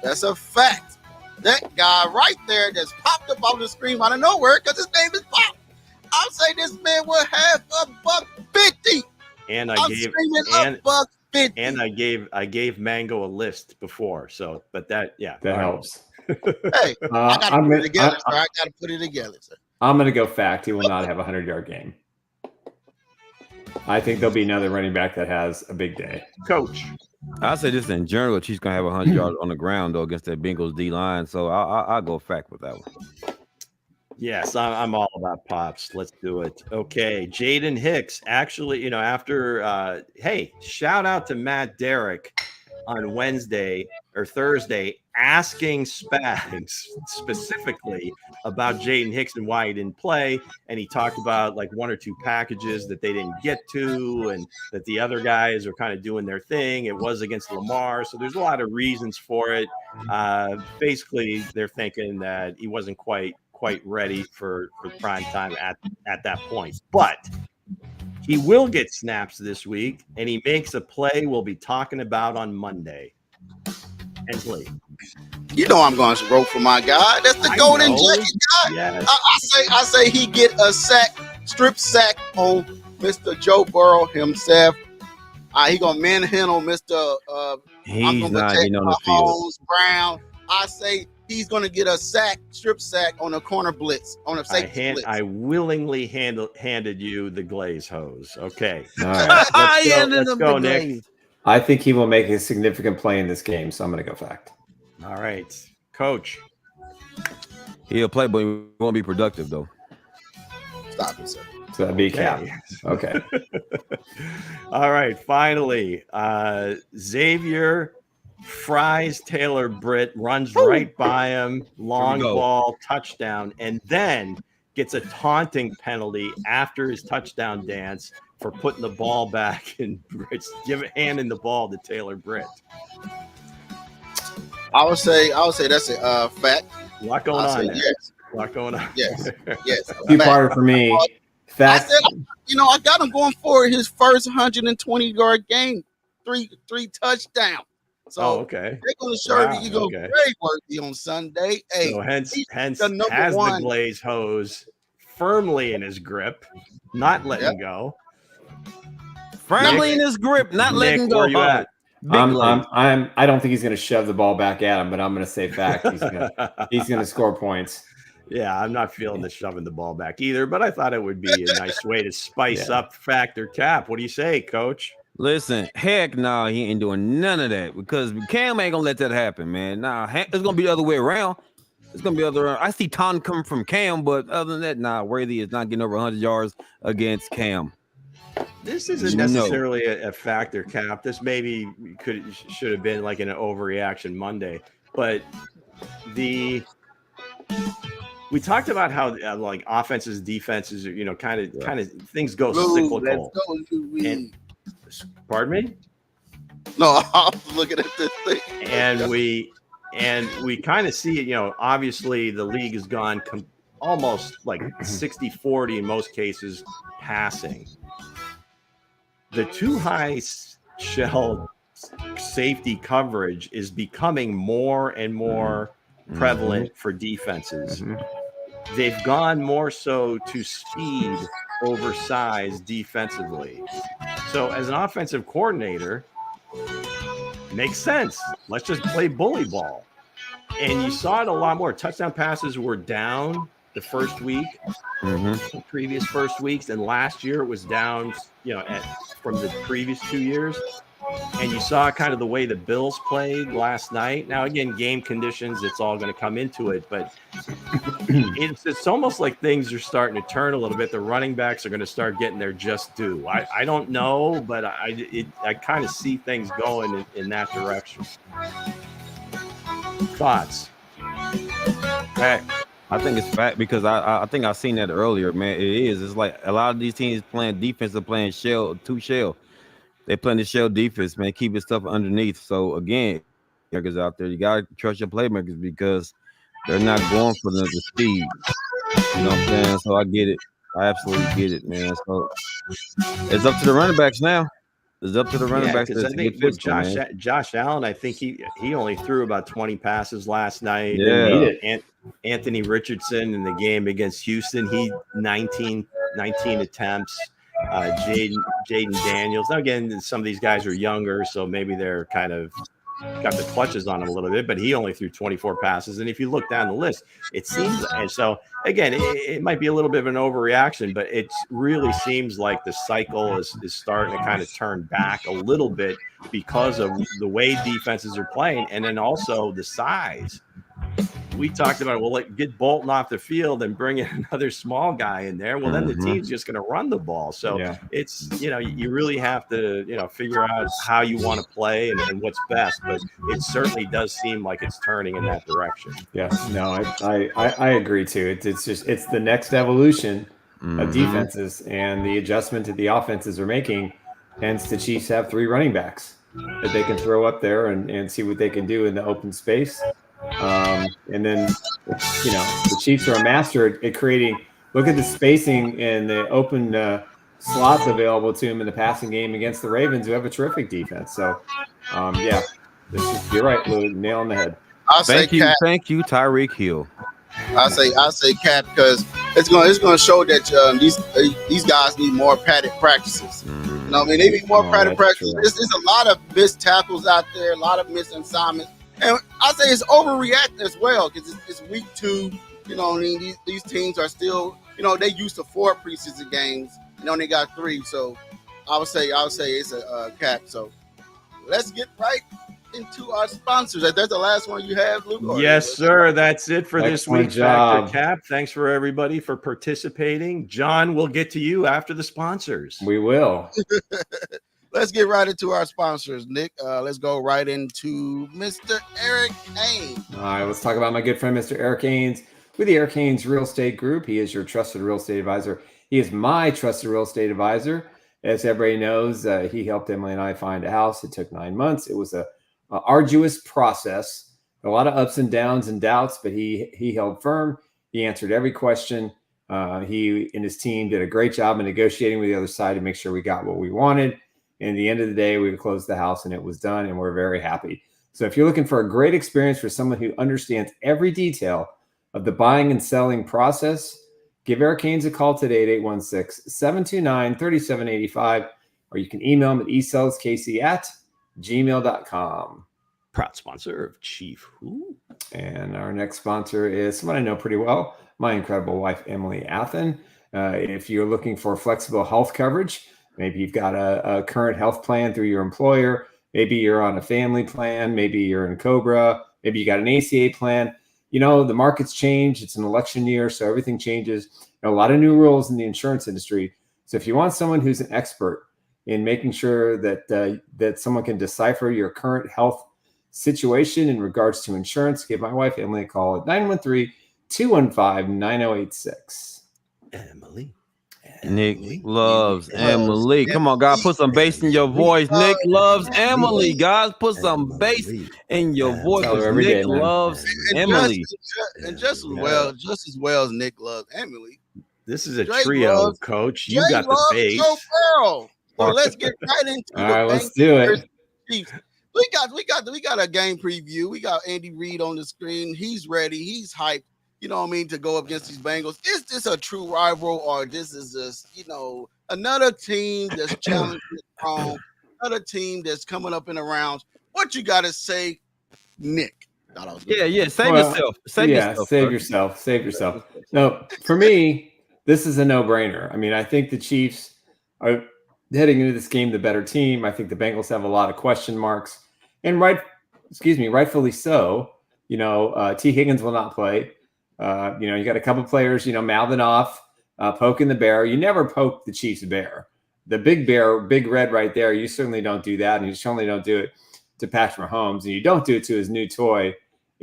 that's a fact. That guy right there just popped up on the screen out of nowhere because his name is Pop. I'll say this man will have $150. And I gave Mango a list before, so but that helps. Hey, I gotta put it together, sir. I gotta put it together, sir. I'm gonna go fact. He will not have a 100-yard game. I think there'll be another running back that has a big day. Coach. I say this in general. She's gonna have 100 yards on the ground though against that Bengals D line. So I'll go fact with that one. Yes, I'm all about Pops. Let's do it. Okay, Jaden Hicks. Actually, after shout out to Matt Derrick on Wednesday or Thursday asking Spags specifically about Jaden Hicks and why he didn't play. And he talked about like 1 or 2 packages that they didn't get to and that the other guys are kind of doing their thing. It was against Lamar. So there's a lot of reasons for it. Basically, they're thinking that he wasn't quite ready for prime time at that point. But He will get snaps this week, and he makes a play we'll be talking about on Monday. Hensley. You know I'm going to rope for my guy. That's the golden jacket guy. Yes. I say he get a strip sack on Mr. Joe Burrow himself. He gonna manhandle Mr. He's not getting on the field. Brown. I say he's gonna get a strip sack on a corner blitz, on a safety blitz. I willingly handed you the glaze hose. Okay. All right. Let's go, Nick. I think he will make a significant play in this game, so I'm going to go fact. All right, Coach. He'll play, but he won't be productive, though. Stop it, sir. So that'd be Cam. Okay. All right, finally, Xavier fries Taylor Britt, runs right by him, long ball, touchdown, and then gets a taunting penalty after his touchdown dance for putting the ball back and handing the ball to Taylor Britt. I would say that's a fact. A lot going on there. Yes. A lot going on. Yes. Two-parter for me. Fact. I got him going for his first 120-yard game, three touchdowns. So they're going to show you go very worthy on Sunday. Hey, so Hense has the glaze hose firmly in his grip, not letting go. Firmly in his grip, not letting go. Where you at? I don't think he's going to shove the ball back at him, but I'm going to say fact. He's going to score points. Yeah, I'm not feeling the shoving the ball back either, but I thought it would be a nice way to spice up Factor Cap. What do you say, Coach? Listen, heck no, he ain't doing none of that because Cam ain't gonna let that happen, man. Nah, it's gonna be the other way around. It's gonna be the other way around. I see Ton coming from Cam, but other than that, Worthy is not getting over 100 yards against Cam. This isn't necessarily a Factor Cap. This maybe should have been like an overreaction Monday, but we talked about how like offenses, defenses, kind of things go cyclical. Pardon me? No, I was looking at this thing. And we kind of see it, obviously the league has gone almost like 60-40 in most cases passing. The too high shell safety coverage is becoming more and more prevalent for defenses. They've gone more so to speed over size defensively. So as an offensive coordinator, makes sense. Let's just play bully ball. And you saw it a lot more. Touchdown passes were down the first week, the previous first weeks, and last year it was down, from the previous 2 years. And you saw kind of the way the Bills played last night. Now, again, game conditions, it's all going to come into it, but it's almost like things are starting to turn a little bit. The running backs are going to start getting their just due. I don't know, but I kind of see things going in that direction. Thoughts? Fact. I think it's fact because I think I've seen that earlier, man. It is. It's like a lot of these teams playing defense are playing two shell. They playing the shell defense, man, keeping stuff underneath. So, again, playmakers out there, you got to trust your playmakers because they're not going for the speed. You know what I'm saying? So, I get it. I absolutely get it, man. So, it's up to the running backs now. It's up to the running backs. I think with Josh Allen, I think he only threw about 20 passes last night. Yeah. And Anthony Richardson in the game against Houston, he 19 attempts. Jaden Daniels. Now, again, some of these guys are younger, so maybe they're kind of got the clutches on him a little bit, but he only threw 24 passes. And if you look down the list, it seems, and so again, it might be a little bit of an overreaction, but it really seems like the cycle is starting to kind of turn back a little bit because of the way defenses are playing, and then also the size. We talked about, get Bolton off the field and bring in another small guy in there. Well, then the team's just going to run the ball. So it's, you really have to, figure out how you want to play and what's best. But it certainly does seem like it's turning in that direction. Yeah, no, I agree too. It's the next evolution of defenses and the adjustment that the offenses are making. Hence, the Chiefs have 3 running backs that they can throw up there and see what they can do in the open space. And then, the Chiefs are a master at creating. Look at the spacing in the open slots available to him in the passing game against the Ravens, who have a terrific defense. So, yeah, you're right, Lou, nail on the head. Thank you, Tyreek Hill. I say Cat because it's gonna show that these guys need more padded practices. You know what I mean? They need more padded practices. There's a lot of missed tackles out there, a lot of missed assignments, and I say it's overreacting as well because it's week 2. You know what I mean? These teams are still, they used to 4 preseason games, and only got 3. So I would say it's a Cap. So let's get right into our sponsors. That's the last one you have, Luke? Yes, sir. That's it for this week's Factor Cap. Thanks for everybody for participating. John, we'll get to you after the sponsors. We will. Let's get right into our sponsors, Nick. Let's go right into Mr. Eric Haynes. All right, let's talk about my good friend, Mr. Eric Haynes. With the Eric Haynes Real Estate Group, he is your trusted real estate advisor. He is my trusted real estate advisor. As everybody knows, he helped Emily and I find a house. It took 9 months. It was a arduous process, a lot of ups and downs and doubts, but he held firm. He answered every question. He and his team did a great job of negotiating with the other side to make sure we got what we wanted. And at the end of the day, we closed the house and it was done, and we're very happy. So if you're looking for a great experience for someone who understands every detail of the buying and selling process, give Eric Haynes a call today at 816-729-3785, or you can email him at esellskc@gmail.com. Proud sponsor of Chief Who. And our next sponsor is someone I know pretty well, my incredible wife, Emily Athan. If you're looking for flexible health coverage, maybe you've got a current health plan through your employer, maybe you're on a family plan, maybe you're in COBRA, maybe you got an ACA plan. The market's changed. It's an election year, so everything changes. A lot of new rules in the insurance industry. So if you want someone who's an expert in making sure that someone can decipher your current health situation in regards to insurance, give my wife Emily a call at 913-215-9086. Emily. Nick loves Emily. Come on, guys, put some bass in your voice. Nick loves Emily, guys. Put some bass in your voice. Nick loves Emily. And just as well as Nick loves Emily. This is a trio, Coach. You got the bass. So let's get right into it. All right, let's do it. We got a game preview. We got Andy Reid on the screen. He's ready. He's hyped. To go up against these Bengals. Is this a true rival, or this is just, another team that's challenging strong, another team that's coming up in the rounds? What you got to say, Nick? Yeah. Save yourself. No, for me, this is a no-brainer. I mean, I think the Chiefs are heading into this game the better team. I think the Bengals have a lot of question marks, and rightfully so. T. Higgins will not play. You got a couple players, mouthing off, poking the bear. You never poke the Chiefs bear. The big bear, big red right there, you certainly don't do that. And you certainly don't do it to Patrick Mahomes. And you don't do it to his new toy,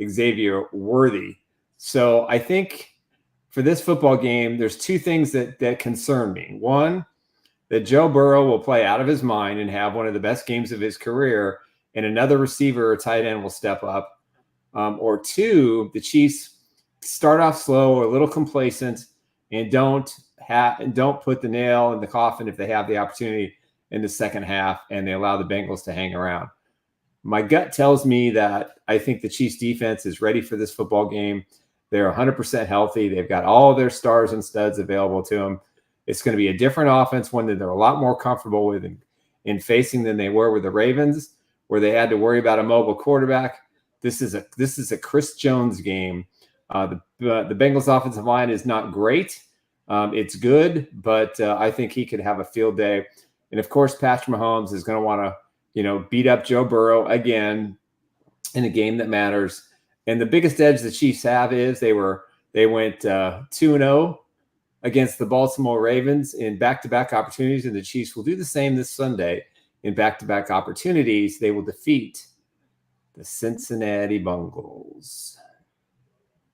Xavier Worthy. So I think for this football game, there's 2 things that concern me. One, that Joe Burrow will play out of his mind and have one of the best games of his career, and another receiver or tight end will step up. Or 2, the Chiefs start off slow or a little complacent and don't put the nail in the coffin if they have the opportunity in the second half, and they allow the Bengals to hang around. My gut tells me that I think the Chiefs defense is ready for this football game. They're 100% healthy. They've got all their stars and studs available to them. It's going to be a different offense, one that they're a lot more comfortable with in facing than they were with the Ravens, where they had to worry about a mobile quarterback. This is a Chris Jones game. The Bengals offensive line is not great. It's good, but I think he could have a field day. And of course, Patrick Mahomes is going to want to, beat up Joe Burrow again in a game that matters. And the biggest edge the Chiefs have is they went 2-0 against the Baltimore Ravens in back-to-back opportunities, and the Chiefs will do the same this Sunday in back-to-back opportunities. They will defeat the Cincinnati Bengals.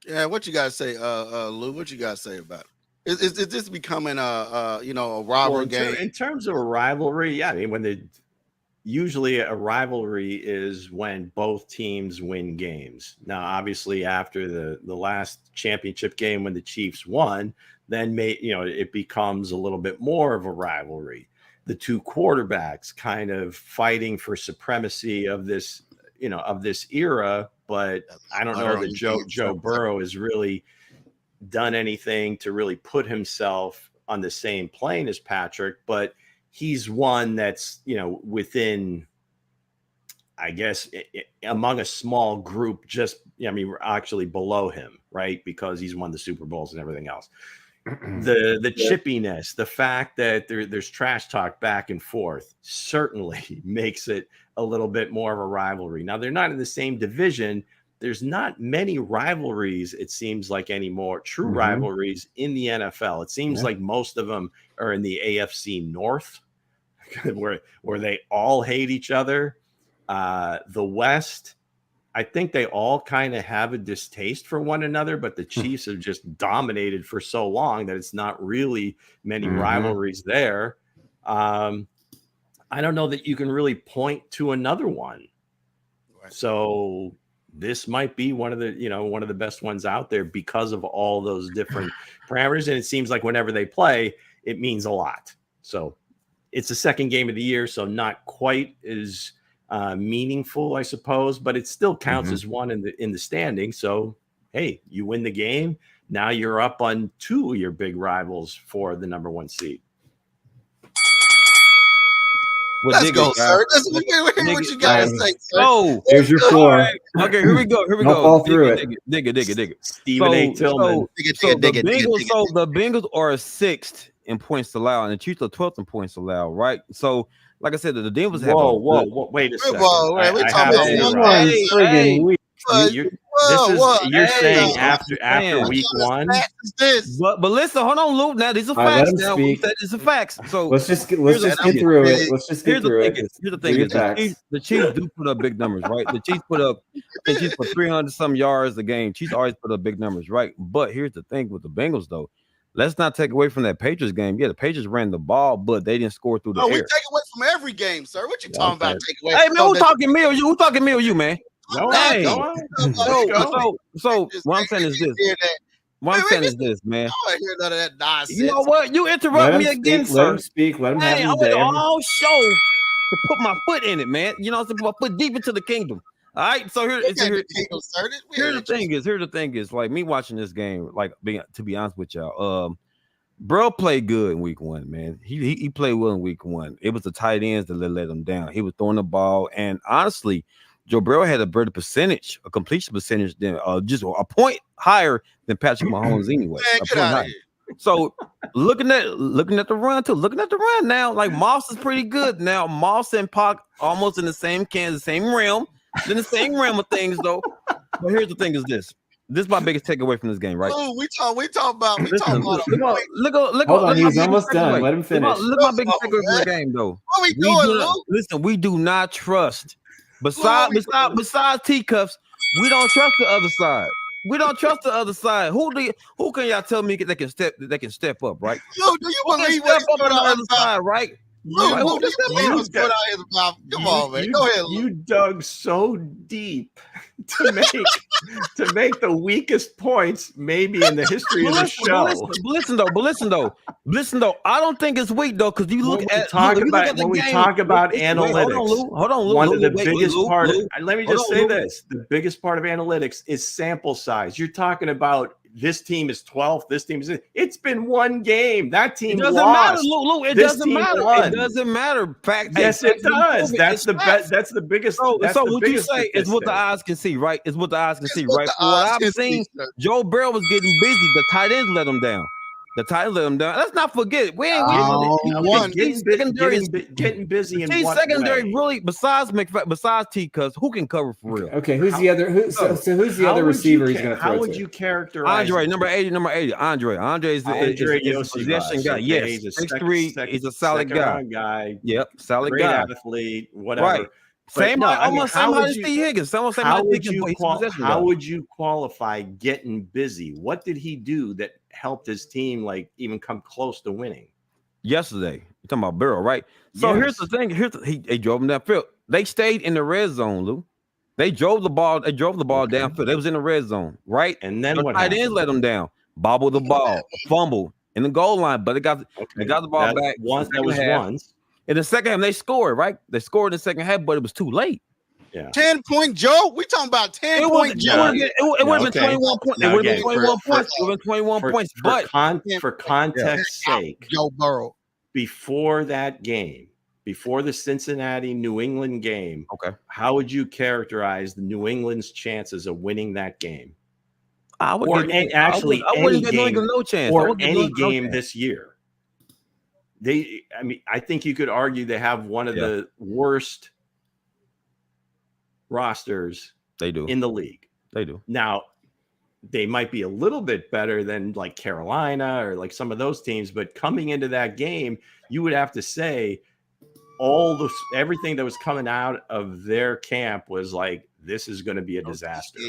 Yeah, what you guys say, Lou? What you guys say about it? Is this becoming a rivalry game? In terms of a rivalry, yeah. I mean, usually a rivalry is when both teams win games. Now, obviously, after the last championship game when the Chiefs won, then it becomes a little bit more of a rivalry. The two quarterbacks kind of fighting for supremacy of this, of this era. But I don't know that Joe Burrow has really done anything to really put himself on the same plane as Patrick, but he's one that's, within, I guess, among a small group, we're actually below him, right? Because he's won the Super Bowls and everything else. The chippiness, the fact that there's trash talk back and forth certainly makes it a little bit more of a rivalry. Now, they're not in the same division. There's not many rivalries, it seems like, anymore, true rivalries in the NFL. It seems like most of them are in the AFC North, where they all hate each other. The West, I think they all kind of have a distaste for one another, but the Chiefs have just dominated for so long that it's not really many rivalries there. I don't know that you can really point to another one. So this might be one of the best ones out there because of all those different parameters. And it seems like whenever they play, it means a lot. So it's the second game of the year, so not quite as meaningful, I suppose, but it still counts as one in the standing. So, hey, you win the game. Now you're up on two of your big rivals for the number one seed. Let's go, sir. Let's hear what you guys say, sir. Oh, there's your floor. Right. Okay, here we go. Don't fall through it. Dig it. Stephen A. Tillman. The Bengals are 6th in points allowed, and the Chiefs are 12th in points allowed, right? So, like I said, the Denver's have. Whoa! Wait a second. We're talking about you're saying after week one. But listen, hold on, Luke. Now these are facts. Now these are facts. So let's just get through it. Let's just get through it. Here's the thing: the Chiefs do put up big numbers, right? The Chiefs put 300 some yards a game. Chiefs always put up big numbers, right? But here's the thing with the Bengals, though. Let's not take away from that Patriots game. Yeah, the Patriots ran the ball, but they didn't score through the air. We take away from every game, sir. What you talking about? Take away? Hey man, who talking me or you? Who talking me or you, man? No, hey. So what I'm saying is this. What I'm saying is this, man. I don't hear none of that nonsense. You know what? You interrupt me again, sir. Let him speak. Let him have his day. I went all show to put my foot in it, man. You know, to put my foot deep into the kingdom. All right, so here's the thing is, like me watching this game, to be honest with y'all, Bro played good in week one, man. He played well in week one. It was the tight ends that let him down. He was throwing the ball, and honestly, Joe Burrow had a better percentage, a completion percentage than just a point higher than Patrick Mahomes anyway. So looking at the run too, looking at the run now, like Moss is pretty good now. Moss and Pac almost in the same realm, in the same realm of things though. But here's the thing: is this. This is my biggest takeaway from this game, right? Oh, we talk about. Look on, he's almost done. Let him finish. Look my biggest takeaway from the game, though. What we doing, Luke? Listen, we do not trust. Besides teacups, we don't trust the other side. We don't trust the other side. Who can y'all tell me they can step up, right? Luke, do you believe what's on the other side, right? Luke, come on, man. Go ahead, Luke. You dug so deep to make the weakest points maybe in the history of the show. But listen though. I don't think it's weak though, because you look at when we talk about analytics. Hold on, Luke. One of the biggest part. Let me just say this: the biggest part of analytics is sample size. You're talking about. This team is 12th. This team is. It's been one game. That team lost. Matter, Luke. It doesn't matter. It doesn't matter. Fact. Yes, it does. That's the best. That's the biggest. So what you say is what the eyes can see, right? It's what the eyes can see, right? What I've seen, Joe Burrow was getting busy. The tight ends let him down. Let's not forget. We ain't getting busy in one secondary way. Really. Besides T-Cuz, who can cover for real? Okay, who's the other receiver he's going to throw? How would you characterize Andre? Number 80. Andre is a possession guy. Yes, he's 6'3". He's a solid guy. Yep, solid great guy. Athlete. Whatever. Right. Same as Steve Higgins. How would you qualify getting busy? What did he do that helped his team even come close to winning? Yesterday, you're talking about Burrow, right? So here's the thing. They drove him downfield. They stayed in the red zone, Lou. They drove the ball. Downfield. They was in the red zone, right? And then what happened? Tight ends let them down. Bobble the ball, fumble. in the goal line, but they got the ball back. That was once. In the second half, they scored, right? They scored in the second half, but it was too late. Yeah. 10-point Joe. We talking about 10-point Joe. It would have been 21 points. It would have been 21 points. It would have been 21 points. But for context's sake, Joe Burrow. Before that game, before the Cincinnati New England game, how would you characterize the New England's chances of winning that game? I wouldn't give no chance. Or any game this year. I think you could argue they have one of the worst rosters in the league. They do. Now, they might be a little bit better than like Carolina or like some of those teams, but coming into that game, you would have to say everything that was coming out of their camp was like, this is going to be a disaster.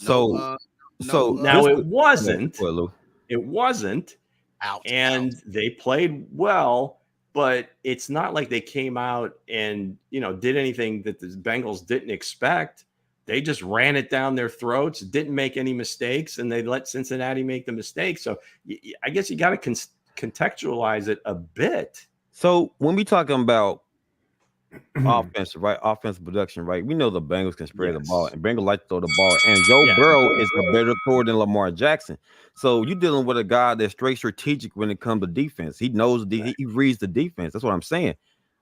Now it wasn't. It wasn't. And they played well. But it's not like they came out and, did anything that the Bengals didn't expect. They just ran it down their throats, didn't make any mistakes, and they let Cincinnati make the mistakes. So I guess you got to contextualize it a bit. So when we talking about offensive production, right? We know the Bengals can spread the ball, and Bengals like to throw the ball. And Joe Burrow is a better thrower than Lamar Jackson. So you're dealing with a guy that's straight strategic when it comes to defense. He knows he reads the defense. That's what I'm saying.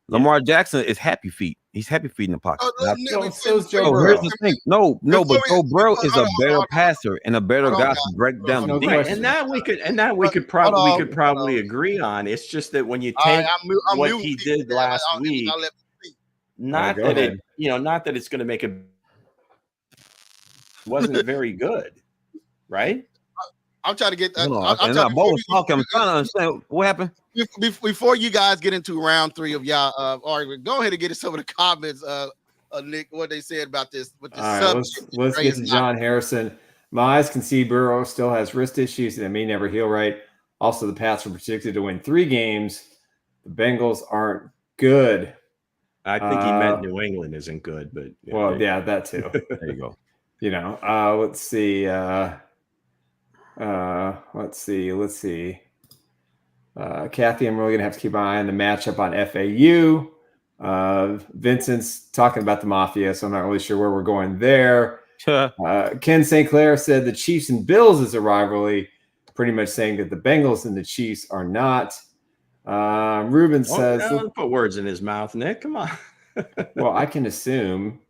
Lamar Jackson is happy feet. He's happy feet in the pocket. So's Joe Burrow. Here's the thing. No, but Joe Burrow is a better passer and a better guy to break down the defense. And that we could probably agree on. It's just that when you take what he did last week. Not that it's going to make wasn't very good, right? I'm trying to get. I'm trying to understand what happened. Before you guys get into round 3 of y'all argument, go ahead and get into some of the comments, Nick, what they said about this. With the all right, let's get to John Harrison. My eyes can see Burrow still has wrist issues and it may never heal right. Also, the Pats were predicted to win 3 games. The Bengals aren't good. I think he meant New England isn't good, but that too. There you go. Let's see. Let's see. Kathy, I'm really gonna have to keep an eye on the matchup on FAU. Vincent's talking about the Mafia, so I'm not really sure where we're going there. Ken St. Clair said the Chiefs and Bills is a rivalry, pretty much saying that the Bengals and the Chiefs are not. Ruben says, don't put words in his mouth, Nick. Come on. Well, I can assume.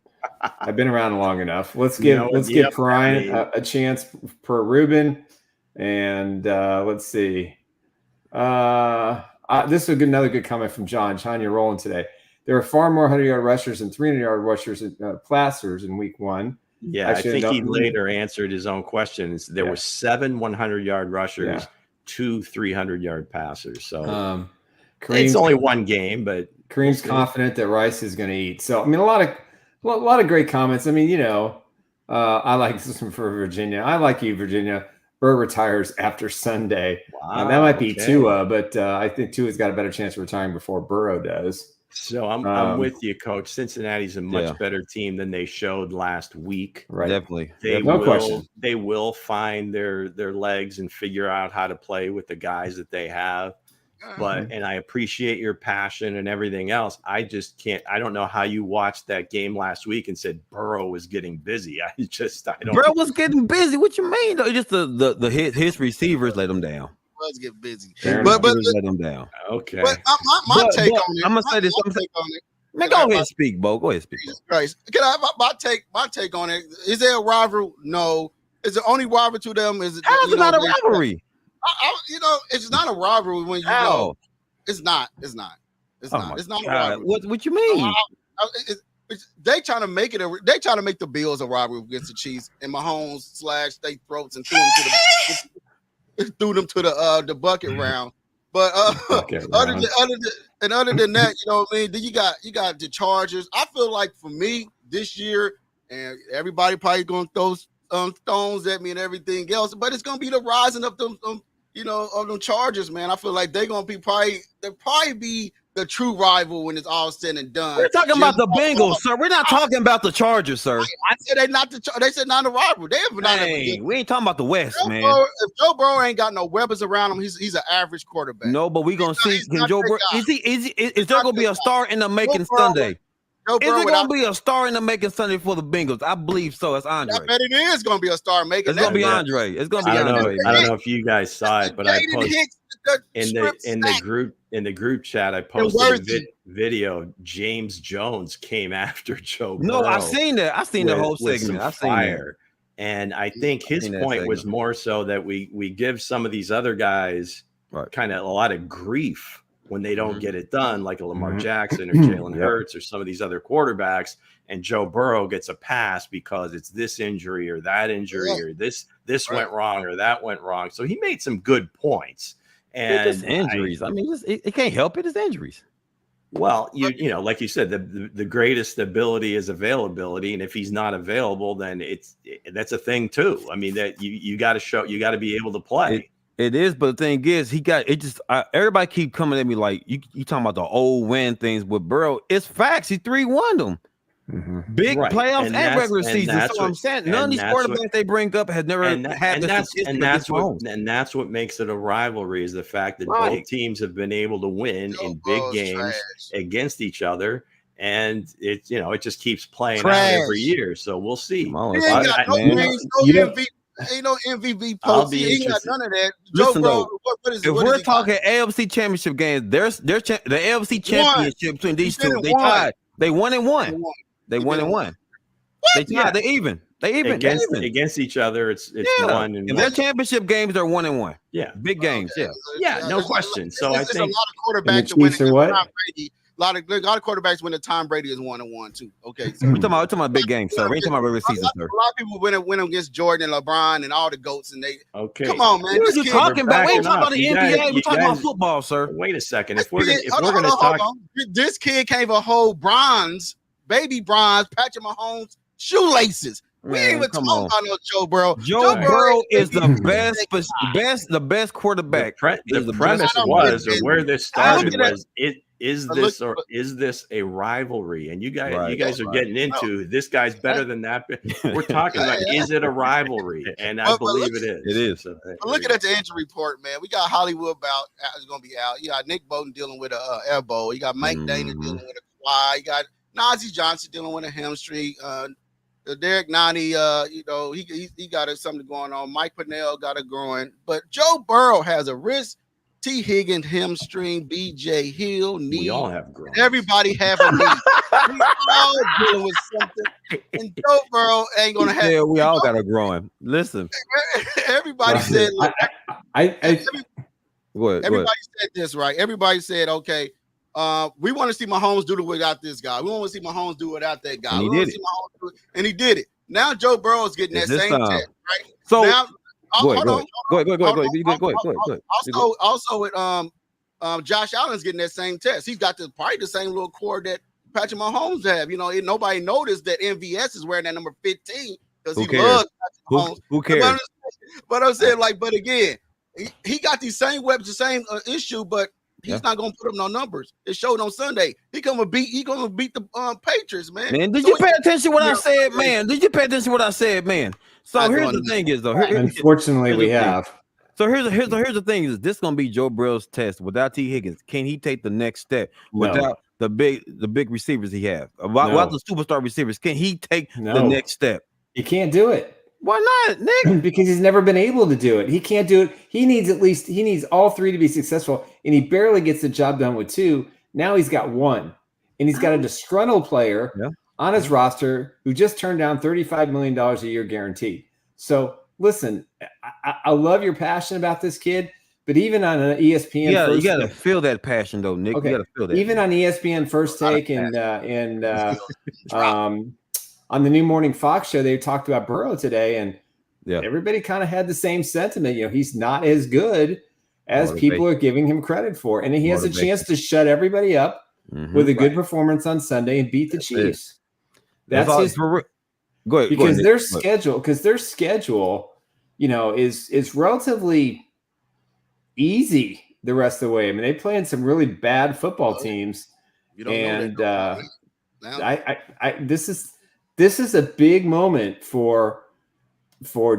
I've been around long enough. Let's give Perrine a chance per Ruben. And let's see. This is another good comment from John. John, you're rolling today. There are far more 100-yard rushers and 300-yard rushers passers in week 1. Yeah, I think he later answered his own questions. There were 7 100-yard rushers, 2 300-yard passers. So it's only one game, but Kareem's confident that Rice is going to eat. So, I mean, a lot of great comments. I mean, I like this one for Virginia. I like you, Virginia. Burr retires after Sunday. Wow, that might be Tua, but I think Tua's got a better chance of retiring before Burrow does. So I'm with you, Coach. Cincinnati's a much better team than they showed last week. Right, definitely. No question. They will find their legs and figure out how to play with the guys that they have. And I appreciate your passion and everything else. I just can't. I don't know how you watched that game last week and said Burrow was getting busy. I don't. Burrow was getting busy. What you mean? Though? Just his receivers let him down. Was get busy, but let them down. Okay. But my take on it. I'm gonna say this. Man, go ahead and speak, Bo. Go ahead and speak. Jesus Christ. Can I have my take on it? Is there a rivalry? No. Is the only rivalry to them? Is it? How is it not a rivalry? It's not a rivalry when you know. It's not. It's not a rivalry. What you mean? They trying to make it. They trying to make the Bills a rivalry against the Chiefs, and Mahomes slashed their throats and threw them to the bucket round. But other than that, you know what I mean. Then you got the Chargers. I feel like for me this year, and everybody probably going to throw stones at me and everything else, but it's going to be the rising of them of them Chargers, man. I feel like they're gonna be they'll probably be the true rival when it's all said and done. We're talking about the Bengals, sir. We're not talking about the Chargers, sir. I said they said not a rival. They have not. We ain't talking about the West, man. If Joe Burrow ain't got no weapons around him, he's an average quarterback. No, but we gonna see. Can Joe Burrow? Is there gonna be a star in the making Sunday? Is there gonna be a star in the making Sunday for the Bengals? I believe so. It's Andre. I bet it is gonna be a star making. It's gonna be Andre. It's gonna be Andre. I don't know if you guys saw it, but I posted in the group chat. I posted a video. James Jones came after Joe Burrow. No, I've seen that. I've seen the whole segment. I've seen that. And I think his point was more so that we give some of these other guys kind of a lot of grief when they don't get it done, like a Lamar Jackson or Jalen Hurts or some of these other quarterbacks, and Joe Burrow gets a pass because it's this injury or that injury or this went wrong or that went wrong. So he made some good points. And it's injuries. I mean, it can't help it. It's injuries. Well, you know, like you said, the greatest ability is availability, and if he's not available, then that's a thing too. I mean, that you got to be able to play. It is, but the thing is, everybody keep coming at me like you talking about the old win things with Burrow. It's facts. He 3-1 them. Big playoffs and regular season. That's what I'm saying. None of these quarterbacks they bring up has never had this. And that's what makes it a rivalry is the fact that both teams have been able to win in big games against each other. And it just keeps playing out every year. So we'll see. Ain't no MVP post. He ain't got none of that. Listen, though, if we're talking AFC championship games, the AFC championship between these two, they tied. They 1-1. They 1-1. They tied. They even. They even against each other. It's 1 and their championship games are 1-1. Yeah, big games. No question. So I think a lot of quarterbacks are what? A lot of quarterbacks win the Tom Brady is 1-1 too. Okay, so we're talking about big games, sir. We're talking about regular season, sir. A lot of people win against Jordan and LeBron and all the goats, and they. Okay, come on, man. What are you talking about? We ain't talking about the NBA. We're talking about football, sir. Wait a second. If we're gonna talk, this kid came a whole baby bronze, Patrick Mahomes shoelaces. We ain't even talking about no Joe Burrow. Joe Burrow is the best quarterback. The premise was, or where this started was, is this a rivalry? And you guys are getting into this guy's better than that. We're talking about, is it a rivalry? And I believe it is. It is. So, looking at the injury report, man, we got Hollywood is going to be out. You got Nick Bolton dealing with a elbow. You got Mike Dana dealing with a quad. You got Najee Johnson dealing with a hamstring. Derek Nani, he got something going on. Mike Pennell got a groin, but Joe Burrow has a wrist. T. Higgins, hamstring, B.J. Hill, knee. We all have groins. Everybody have a knee. We all dealing with something. And Joe Burrow ain't gonna have. Yeah, we all got a groin. Listen, everybody said. Everybody said this, right? Everybody said, okay. We want to see Mahomes do it without this guy. We want to see Mahomes do it without that guy. And he did it. Now Joe Burrow is getting that same test, right? So now, go ahead. Also, with Josh Allen's getting that same test. He's got probably the same little cord that Patrick Mahomes have. Nobody noticed that MVS is wearing that number 15 because he loves Patrick Mahomes. Who cares? But I'm saying, but again, he got these same weapons, the same issue, but he's not gonna put up no numbers. It showed on Sunday. He gonna beat the Patriots, man. Did you pay attention to what I said, man? Did you pay attention to what I said, man? So here's the thing is though. Unfortunately, we have. So here's the thing is this gonna be Joe Burrow's test without T. Higgins. Can he take the next step without the big receivers he has? Without the superstar receivers, can he take the next step? He can't do it. Why not, Nick? Because he's never been able to do it. He can't do it. He needs all three to be successful, and he barely gets the job done with two. Now he's got one, and he's got a disgruntled player on his roster who just turned down $35 million a year guaranteed. So listen, I love your passion about this kid, but even on an ESPN, you got to feel that passion though, Nick. Okay. You got to feel that. Even on ESPN First Take and on the New Morning Fox show, they talked about Burrow today, and everybody kind of had the same sentiment. He's not as good as people are giving him credit for, and he has a chance to shut everybody up with a good performance on Sunday and beat the Chiefs. That's his. Go ahead, because their schedule, is relatively easy the rest of the way. I mean, they play in some really bad football teams. You don't And know that. this is a big moment for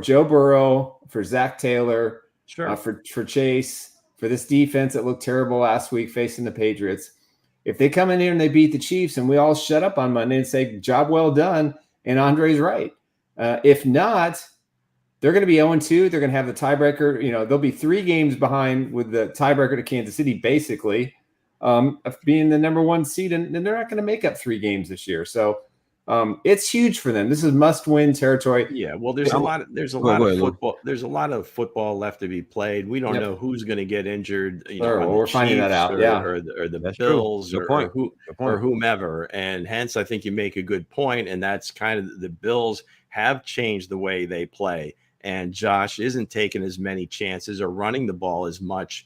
Joe Burrow, for Zach Taylor, Sure. for Chase, for this defense that looked terrible last week facing the Patriots. If they come in here and they beat the Chiefs and we all shut up on Monday and say, job well done, and Andre's right. If not, they're going to be 0-2. They're going to have the tiebreaker. They'll be 3 games behind with the tiebreaker to Kansas City, basically, of being the number 1 seed, and they're not going to make up 3 games this year. So it's huge for them. This is must-win territory. Yeah, well, there's a lot of football left to be played. We don't know who's going to get injured. We're finding that out. Or the Bills or whomever. And hence, I think you make a good point, and that's kind of the Bills have changed the way they play. And Josh isn't taking as many chances or running the ball as much.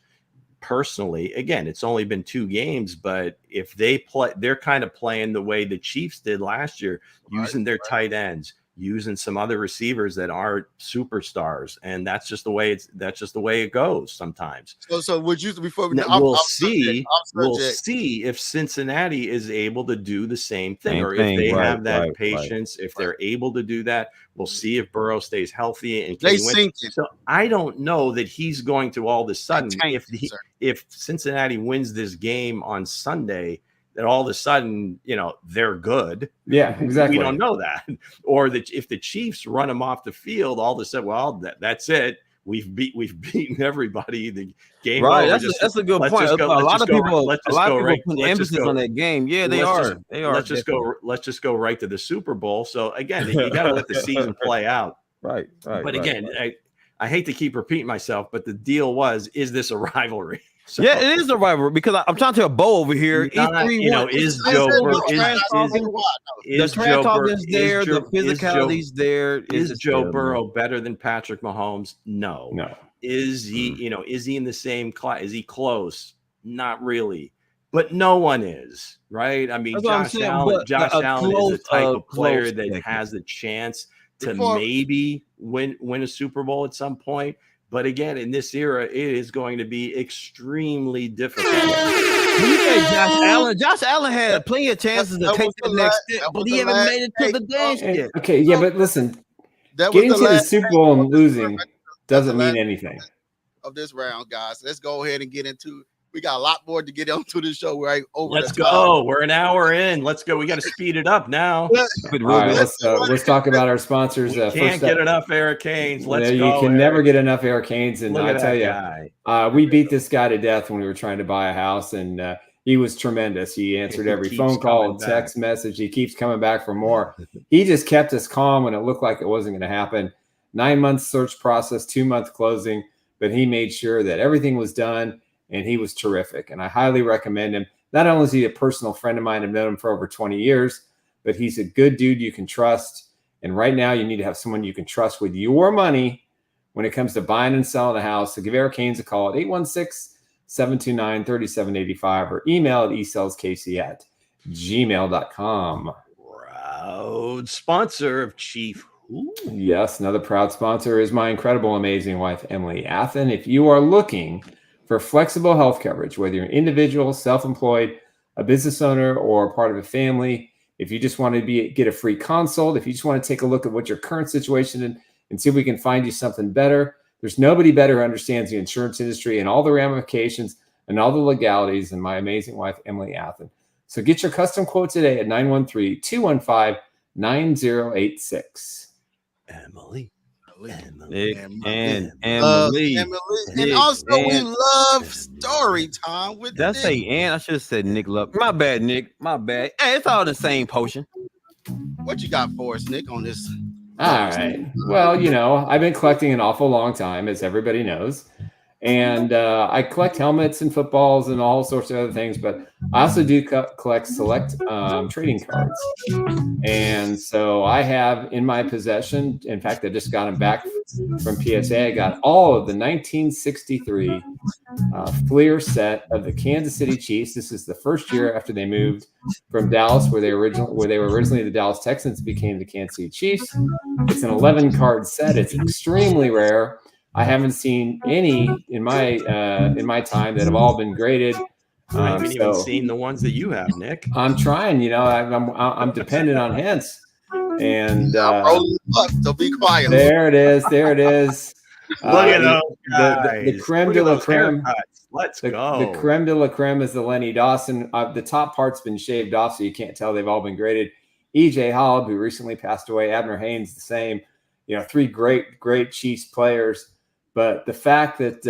Personally, again, it's only been 2 games, but if they play, they're kind of playing the way the Chiefs did last year, using their tight ends, using some other receivers that aren't superstars, and that's just the way it goes sometimes. So would you, before we we'll see if Cincinnati is able to do the same thing, or if they have that patience, if they're able to do that. We'll see if Burrow stays healthy and can win. So I don't know that he's going to all of a sudden, if Cincinnati wins this game on Sunday, that all of a sudden, they're good. Yeah, exactly. We don't know that. Or that if the Chiefs run them off the field, all of a sudden, well, that's it. We've beaten everybody. The game, right? That's a good point. A lot of people put emphasis on that game. Yeah, they are. Let's just go right to the Super Bowl. So again, you got to let the season play out. Right. But again, I hate to keep repeating myself, but the deal is this a rivalry? So, yeah, it is a rivalry because I'm trying to tell Bo over here. Is Joe Burrow? The trash talk is there. The physicality's there. Is Joe Burrow better than Patrick Mahomes? No. Is he? Is he in the same class? Is he close? Not really. But no one is, right? I mean, Josh Allen is the type of player that has a chance to maybe win a Super Bowl at some point. But again, in this era, it is going to be extremely difficult. Josh Allen had plenty of chances to take the next step, but he haven't made it to the dance yet. Okay, yeah, but listen, getting to the Super Bowl and losing doesn't mean anything. Of this round, guys, let's go ahead and get into. We got a lot more to get onto the show. Right over. Let's go. We're an hour in. Let's go. We got to speed it up now. All right, let's talk about our sponsors. Can't get enough Eric Haynes. Let's go. You can never get enough Eric Haynes, and I tell you, we beat this guy to death when we were trying to buy a house, and he was tremendous. He answered every phone call and text message. He keeps coming back for more. He just kept us calm when it looked like it wasn't going to happen. 9-month search process, 2-month closing, but he made sure that everything was done. And he was terrific. And I highly recommend him. Not only is he a personal friend of mine, I've known him for over 20 years, but he's a good dude you can trust. And right now you need to have someone you can trust with your money when it comes to buying and selling a house. So give Eric Haynes a call at 816-729-3785 or email at esellskc@gmail.com. Proud sponsor of Chief. Ooh. Yes, another proud sponsor is my incredible, amazing wife, Emily Athan. If you are looking for flexible health coverage, whether you're an individual, self-employed, a business owner, or part of a family, if you just want to get a free consult, if you just want to take a look at what your current situation is and see if we can find you something better, there's nobody better who understands the insurance industry and all the ramifications and all the legalities than my amazing wife, Emily Athan. So get your custom quote today at 913-215-9086. Emily. Emily. And also we love story time with Nick. Say I should have said Nick Love. My bad, Nick. My bad. Hey, it's all the same potion. What you got for us, Nick, on this? All right. Well, I've been collecting an awful long time, as everybody knows. And I collect helmets and footballs and all sorts of other things, but I also do collect select trading cards. And so I have in my possession, in fact, I just got them back from PSA. I got all of the 1963 Fleer set of the Kansas City Chiefs. This is the first year after they moved from Dallas, where they were originally the Dallas Texans, became the Kansas City Chiefs. It's an 11-card set. It's extremely rare. I haven't seen any in my time that have all been graded. I haven't even seen the ones that you have, Nick. I'm trying. I'm dependent on Hense. And so be quiet. There it is. Look at those guys. The creme de la creme. Let's go. The creme de la creme is the Lenny Dawson. The top part's been shaved off, so you can't tell they've all been graded. E.J. Hollab, who recently passed away. Abner Haynes, the same. 3 great Chiefs players. But the fact that,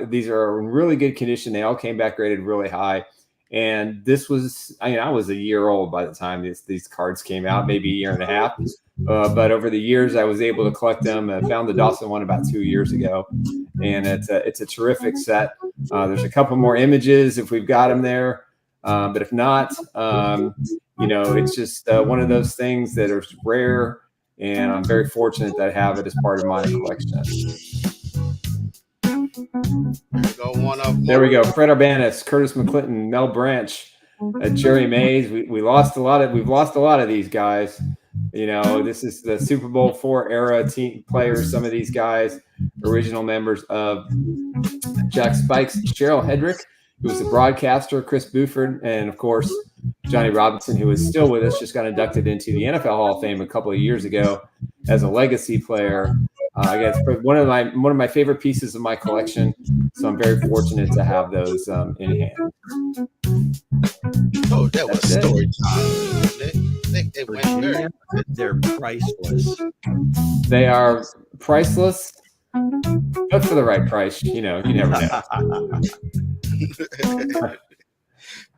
these are in really good condition. They all came back graded really high. And this was, I was a year old by the time these cards came out, maybe a year and a half. But over the years, I was able to collect them. I found the Dawson one about 2 years ago. And it's a terrific set. There's a couple more images if we've got them there. But if not, it's just one of those things that are rare. And I'm very fortunate that I have it as part of my collection. There we go. Fred Urbanus, Curtis McClinton, Mel Branch, Jerry Mays. We've lost a lot of these guys. This is the Super Bowl IV era team players. Some of these guys, original members of Jack Spikes, Cheryl Hedrick, who was the broadcaster, Chris Buford, and of course Johnny Robinson, who is still with us, just got inducted into the NFL Hall of Fame a couple of years ago as a legacy player. I guess one of my favorite pieces of my collection. So I'm very fortunate to have those in hand. Oh, that was story time. It went there. They're priceless. They are priceless, but for the right price, you never know.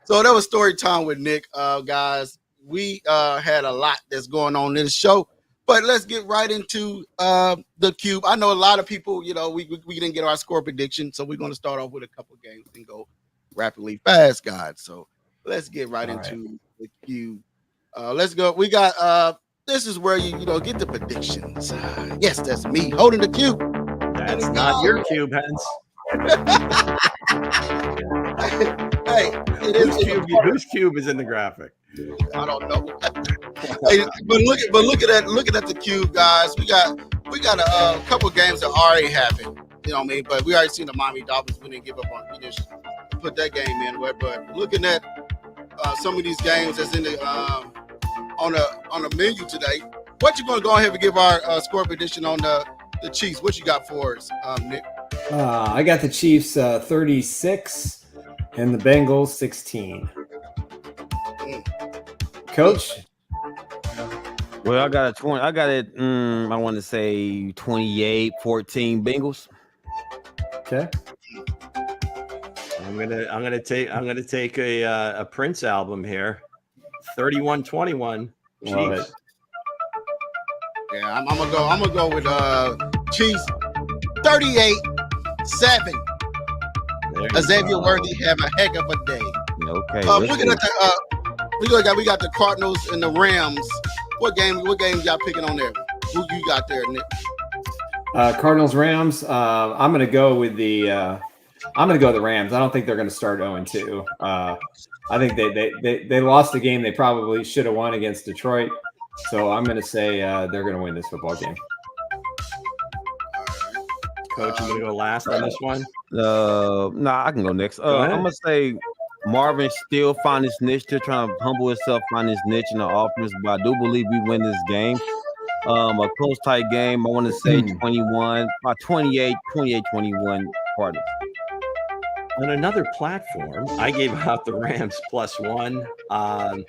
So that was story time with Nick. Guys, we had a lot that's going on in the show. But let's get right into the cube. I know a lot of people, we didn't get our score prediction, so we're going to start off with a couple of games and go rapidly fast, guys. So let's get right into the cube. Let's go. We got this is where you get the predictions. Yes, that's me holding the cube. That's not your cube, Hense. Hey, whose cube is in the graphic? I don't know. Hey, but looking at the cube, guys. We got a couple of games that already happened. You know what I mean? But we already seen the Miami Dolphins. We didn't give up on. We just put that game in. But looking at some of these games that's in the on the menu today, what you gonna go ahead and give our score prediction on the Chiefs? What you got for us, Nick? I got the Chiefs 36 and the Bengals 16. Coach? Well, I got a 20. I got it. I want to say 28-14 Bengals. Okay. I'm gonna take a Prince album here. 31-21 Chiefs. Yeah, I'm gonna go with Chiefs 38-7. Xavier Worthy have a heck of a day. Okay. Looking at the we got the Cardinals and the Rams. What game y'all picking on there? Who you got there, Nick? Cardinals Rams. I'm gonna go with the Rams. I don't think they're gonna start 0-2. I think they lost the game they probably should have won against Detroit. So I'm gonna say they're gonna win this football game. Coach, I'm gonna go last on this one. I can go next. I'm gonna say Marvin still find his niche, still trying to humble himself, find his niche in the offense. But I do believe we win this game. A close, tight game. I want to say 28-21 Cardinals. On another platform, I gave out the Rams +1. The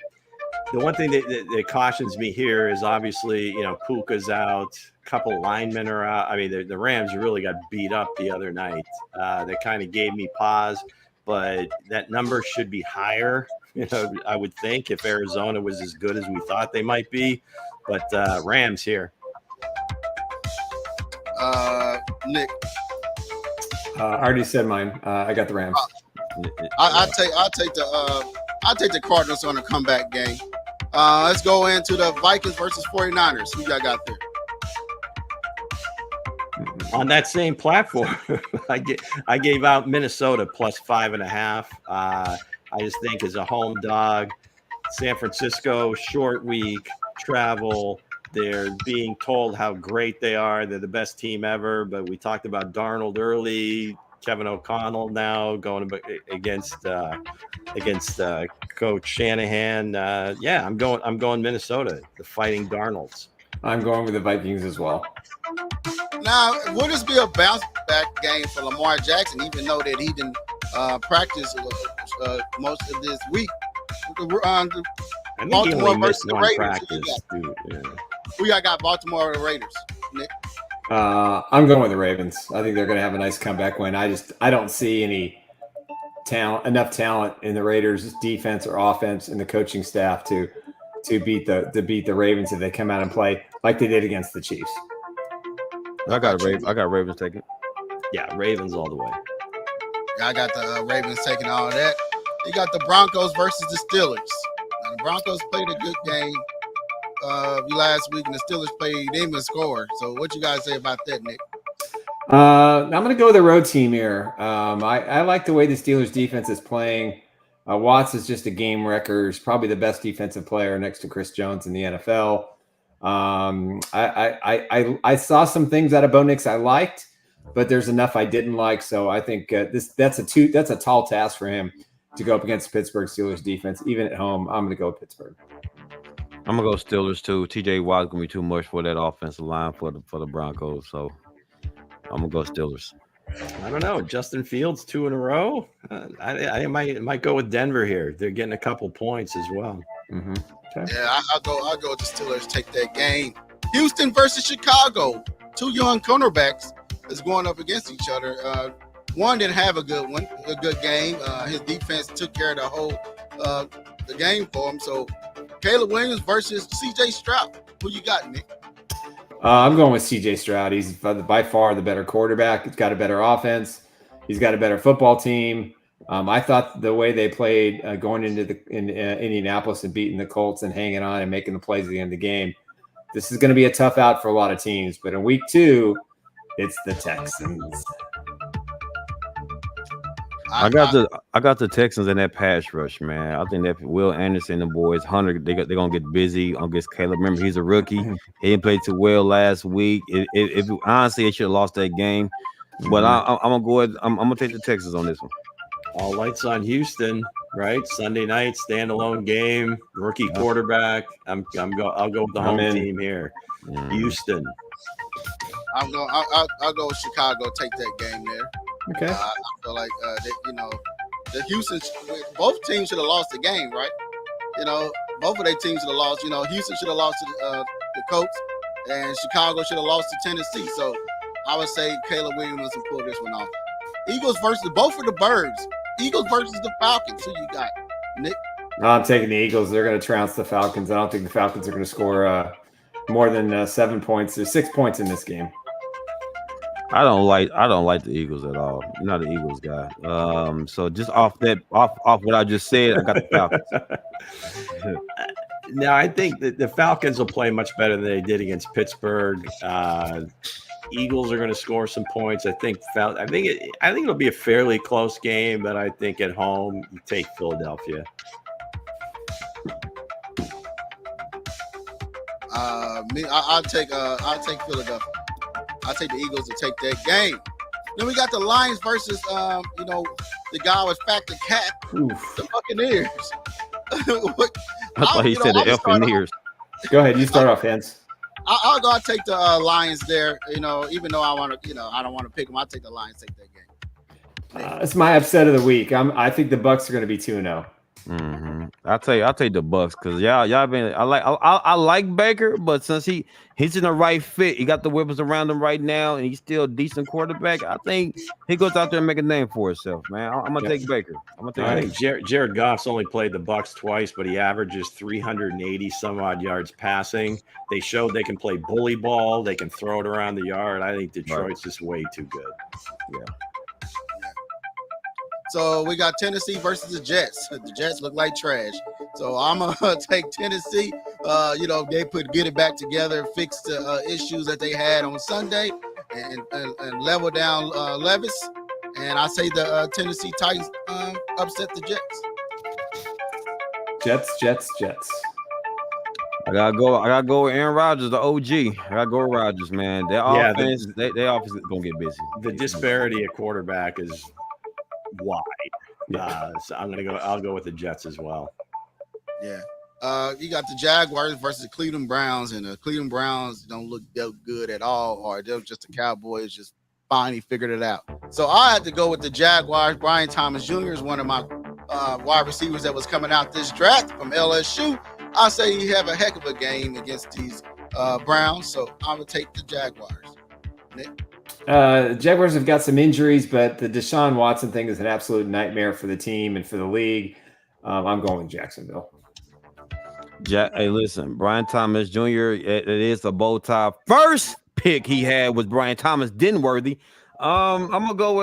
one thing that cautions me here is obviously, Puka's out, a couple linemen are out. I mean, the Rams really got beat up the other night. That kind of gave me pause, but that number should be higher. I would think if Arizona was as good as we thought they might be, but Rams here. Nick. I already said mine. I got the Rams. I'll take the Cardinals on a comeback game. Let's go into the Vikings versus 49ers. Who y'all got there? On that same platform, I gave out Minnesota +5.5. I just think as a home dog, San Francisco, short week, travel, They're being told how great they are. They're the best team ever. But we talked about Darnold early. Kevin O'Connell now going against Coach Shanahan. I'm going Minnesota. The Fighting Darnolds. I'm going with the Vikings as well. Now, will this be a bounce back game for Lamar Jackson, even though that he didn't practice most of this week? I think he only missed one practice, dude. Yeah. We got Baltimore or the Raiders, Nick? I'm going with the Ravens. I think they're going to have a nice comeback win. I don't see enough talent in the Raiders' defense or offense and the coaching staff to beat the Ravens if they come out and play like they did against the Chiefs. I got Ravens taking. Yeah, Ravens all the way. Yeah, I got the Ravens taking all of that. You got the Broncos versus the Steelers. Now, the Broncos played a good game last week, and the Steelers played, they didn't even score. So what you guys say about that, Nick? I'm going to go with the road team here. I like the way the Steelers defense is playing. Watts is just a game wrecker. He's probably the best defensive player next to Chris Jones in the NFL. I saw some things out of Bo Nix I liked, but there's enough I didn't like. So I think that's a tall task for him to go up against the Pittsburgh Steelers defense, even at home. I'm going to go with Pittsburgh. I'm gonna go Steelers too. TJ Watt's gonna be too much for that offensive line for the Broncos, so I'm gonna go Steelers. I don't know. Justin Fields 2 in a row. I might go with Denver here. They're getting a couple points as well. Mm-hmm. Okay. Yeah, I'll go with the Steelers. Take that game. Houston versus Chicago. Two young cornerbacks is going up against each other. One didn't have a good game. His defense took care of the whole the game for him. So Caleb Williams versus C.J. Stroud. Who you got, Nick? I'm going with C.J. Stroud. He's by far the better quarterback. He's got a better offense. He's got a better football team. I thought the way they played going into Indianapolis and beating the Colts and hanging on and making the plays at the end of the game, this is going to be a tough out for a lot of teams. But in week 2, it's the Texans. I got the Texans in that pass rush, man. I think that Will Anderson and the boys, Hunter, they're gonna get busy against Caleb. Remember, he's a rookie. He didn't play too well last week. If honestly, they should have lost that game. But I'm gonna go ahead. I'm gonna take the Texans on this one. All lights on Houston, right? Sunday night, standalone game, rookie quarterback. I'll go with the home team here. Houston. I'll go with Chicago. Take that game there. Okay. I feel like the Houston, both teams should have lost the game, right? Both of their teams should have lost. Houston should have lost to the Colts, and Chicago should have lost to Tennessee. So I would say Caleb Williams will pull this one off. Eagles versus both of the Birds. Eagles versus the Falcons. Who you got, Nick? No, I'm taking the Eagles. They're going to trounce the Falcons. I don't think the Falcons are going to score more than 7 points. There's 6 points in this game. I don't like the Eagles at all. I'm not an Eagles guy. So just off what I just said, I got the Falcons. No, I think that the Falcons will play much better than they did against Pittsburgh. Eagles are going to score some points. I think it'll be a fairly close game, but I think at home you take Philadelphia. I'll take Philadelphia. I'll take the Eagles to take that game. Then we got the Lions versus the guy with Factor Cat, the Buccaneers. I thought he said the Buccaneers. Go ahead, you start off, Hense. I'll take the Lions there. Even though I want to, I don't want to pick them. I'll take the Lions. Take that game. It's my upset of the week. I think the Bucs are going to be 2-0. Mm-hmm. I'll take the Bucs because y'all been. I like Baker, but since he's in the right fit, he got the weapons around him right now, and he's still a decent quarterback. I think he goes out there and make a name for himself, man. I'm gonna take Baker. I think Jared Goff's only played the Bucs twice, but he averages 380 some odd yards passing. They showed they can play bully ball. They can throw it around the yard. I think Detroit's just way too good. Yeah. So we got Tennessee versus the Jets. The Jets look like trash. So I'm gonna take Tennessee. They get it back together, fix the issues that they had on Sunday, and level down Levis. And I say the Tennessee Titans upset the Jets. Jets. I gotta go with Aaron Rodgers, the OG. I gotta go with Rodgers, man. Their offense, their offense is gonna get busy. The disparity at quarterback is wide. So I'll go with the Jets as well. Yeah. You got the Jaguars versus the Cleveland Browns, and the Cleveland Browns don't look good at all, or they're just the Cowboys just finally figured it out. So I had to go with the Jaguars. Brian Thomas Jr. is one of my wide receivers that was coming out this draft from LSU. I say he have a heck of a game against these Browns, so I'm gonna take the Jaguars. Nick? The Jaguars have got some injuries, but the Deshaun Watson thing is an absolute nightmare for the team and for the league. I'm going with Jacksonville. Hey, listen, Brian Thomas Jr. It is a bow tie. First pick he had was Brian Thomas Dinworthy. I'm gonna go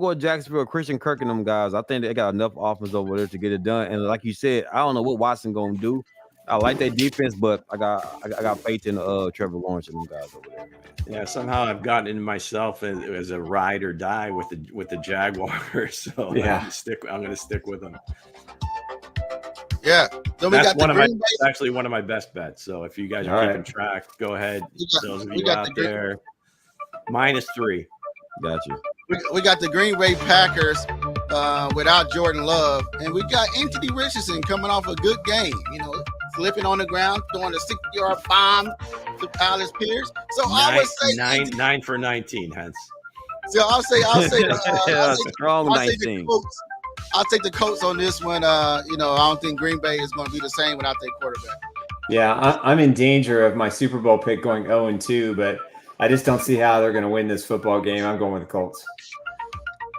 with Jacksonville, Christian Kirk and them guys. I think they got enough offense over there to get it done. And like you said, I don't know what Watson gonna do. I like their defense, but I got faith in Trevor Lawrence and them guys over there. Yeah, somehow I've gotten into myself as a ride or die with the Jaguars. So yeah, I'm gonna stick with them. Yeah, then that's actually one of my best bets. So if you guys are keeping track, go ahead. Those of you out there, -3. Got you. We got the Green Bay Packers without Jordan Love, and we got Anthony Richardson coming off a good game. Flipping on the ground, throwing a 60-yard bomb to Alice Pierce. So I would say 9 for 19, Hense. So I'll say strong 19. I'll take the Colts on this one. I don't think Green Bay is going to be the same without their quarterback. Yeah, I'm in danger of my Super Bowl pick going 0-2, but I just don't see how they're going to win this football game. I'm going with the Colts.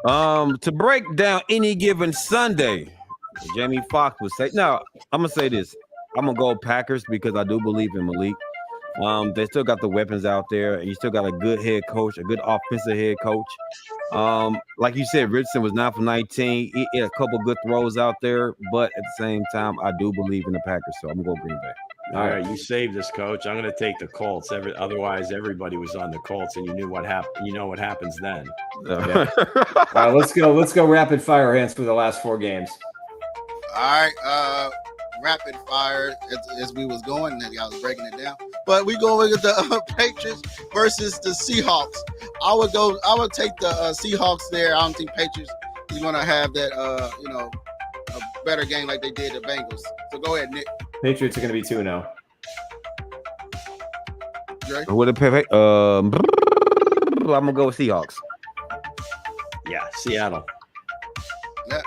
To break down any given Sunday, Jamie Foxx would say, no, I'm going to say this. I'm going to go Packers because I do believe in Malik. They still got the weapons out there, and you still got a good head coach, a good offensive head coach. Like you said, Richardson was 9 for 19. He had a couple good throws out there, but at the same time, I do believe in the Packers, so I'm going to go Green Bay. All right, you saved us, Coach. I'm going to take the Colts. Otherwise, everybody was on the Colts, and you knew what happened. You know what happens then. Yeah. All right, let's go rapid fire, Hans, for the last 4 games. All right, rapid fire as we was going, and I was breaking it down. But we go with the Patriots versus the Seahawks. I would take the Seahawks there. I don't think Patriots is going to have that a better game like they did the Bengals. So go ahead, Nick. Patriots are going to be 2-0. Dre? I'm gonna go with Seahawks. Yeah, Seattle. Yeah.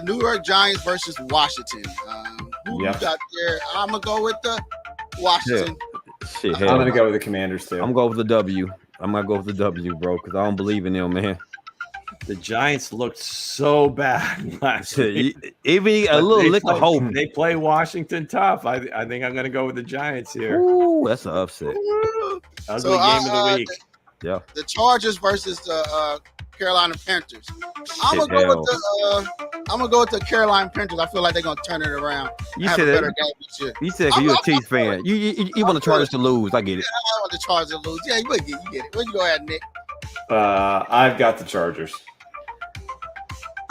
New York Giants versus Washington. Who you got there? I'm gonna go with the Washington. I'm gonna go with the Commanders too. I'm going with the W. I'm gonna go with the W, bro, because I don't believe in them, man. The Giants looked so bad last week. Even a little lick of hope. They play Washington tough. I think I'm going to go with the Giants here. Ooh, that's an upset. Ugly game of the week. Yeah. The Chargers versus the Carolina Panthers. I'm gonna go with the Carolina Panthers. I feel like they're gonna turn it around. You said that. You said you're a Chiefs fan. You want the Chargers to lose. I get it. I want the Chargers to lose. Yeah, you get it. Where you go at, Nick? I've got the Chargers.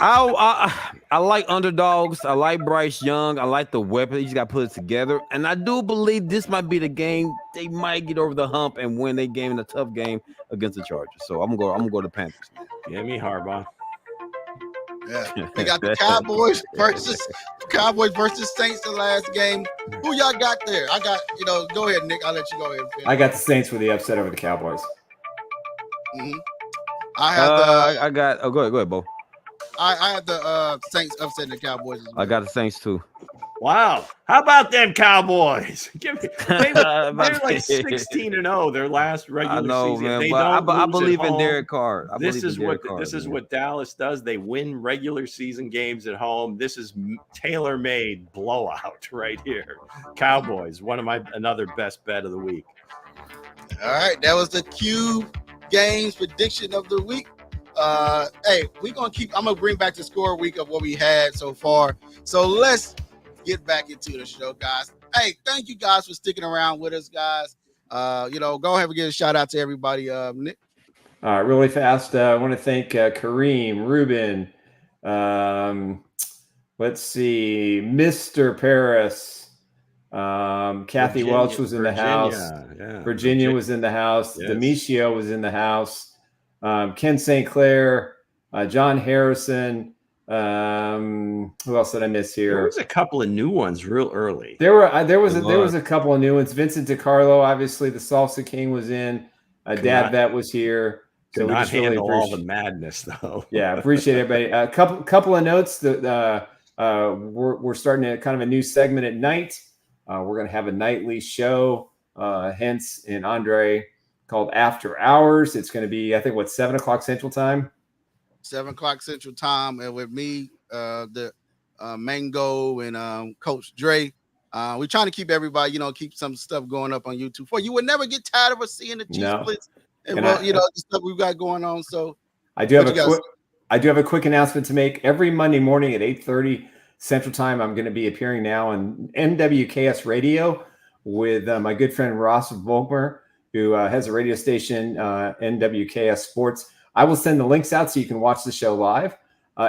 I like underdogs. I like Bryce Young. I like the weapon. He's got to put it together. And I do believe this might be the game they might get over the hump and win their game in a tough game against the Chargers. So I'm gonna go to Panthers. Give me Harbaugh. Yeah, they got the Cowboys versus Saints the last game. Who y'all got there? I got Go ahead, Nick. I'll let you go ahead. I got the Saints with the upset over the Cowboys. Mm-hmm. I have go ahead, Bo. I have the Saints upsetting the Cowboys as well. I got the Saints too. Wow. How about them Cowboys? They're like 16-0 their last regular season. Man, they I believe in Derek Carr. This is what Dallas does. They win regular season games at home. This is tailor-made blowout right here. Cowboys, another best bet of the week. All right, that was the Cube Games prediction of the week. Hey, I'm gonna bring back the score week of what we had so far. So let's get back into the show, guys. Hey, thank you guys for sticking around with us, guys. Go ahead and give a shout out to everybody. Nick. All right, really fast. I want to thank Kareem, Ruben. Let's see, Mr. Paris, Kathy Welch was in the house. Yeah. Virginia was in the house. Yes. Demetrio was in the house. Ken St. Clair, John Harrison. Who else did I miss here? There was a couple of new ones real early. There was a couple of new ones. Vincent DiCarlo, obviously, the Salsa King was in. Dad Vet was here. So we just handle all the madness, though. Yeah, appreciate everybody. A couple of notes that we're starting a kind of a new segment at night. We're going to have a nightly show, Hense and Andre, called After Hours. It's going to be, I think, 7 o'clock Central Time. 7 o'clock Central Time, and with me, the Mango and Coach Dre. We're trying to keep everybody, keep some stuff going up on YouTube. For you would never get tired of us seeing the Chiefs Blitz and the stuff we've got going on. So I do have a quick announcement to make. Every Monday morning at 8:30 Central Time, I'm going to be appearing now on NWKS Radio with my good friend Ross Volkmer, who has a radio station, NWKS Sports. I will send the links out so you can watch the show live.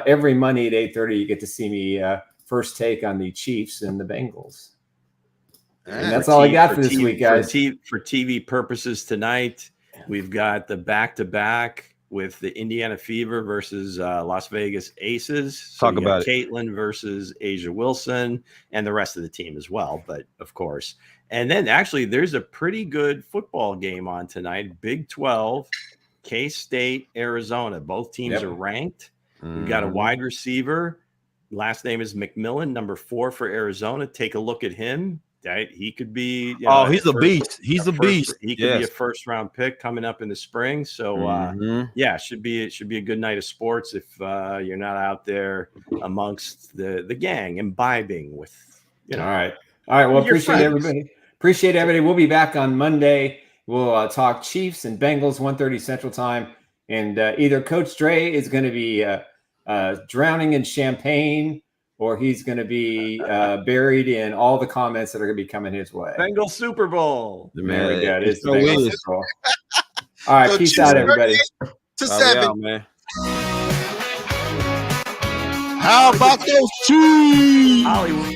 Every Monday at 8:30, you get to see me first take on the Chiefs and the Bengals. And that's all I got for this week, guys. For TV purposes tonight, we've got the back-to-back with the Indiana Fever versus Las Vegas Aces. So Talk about it. Caitlin versus Asia Wilson and the rest of the team as well, but of course. And then actually there's a pretty good football game on tonight. Big 12, K-State, Arizona. Both teams are ranked. We've got a wide receiver. Last name is McMillan, number 4 for Arizona. Take a look at him. He could be. He's a beast. He's a beast. He could be a first-round pick coming up in the spring. So, it should be a good night of sports if you're not out there amongst the gang, imbibing with. All right. Well, appreciate everybody. We'll be back on Monday. We'll talk Chiefs and Bengals, 1:30 Central Time, and either Coach Dre is going to be drowning in champagne, or he's going to be buried in all the comments that are going to be coming his way. Bengals Super Bowl. There we go. It is the Bengals Super Bowl. All right, peace out, everybody. To 7. Out, man. How about those Chiefs? Hollywood.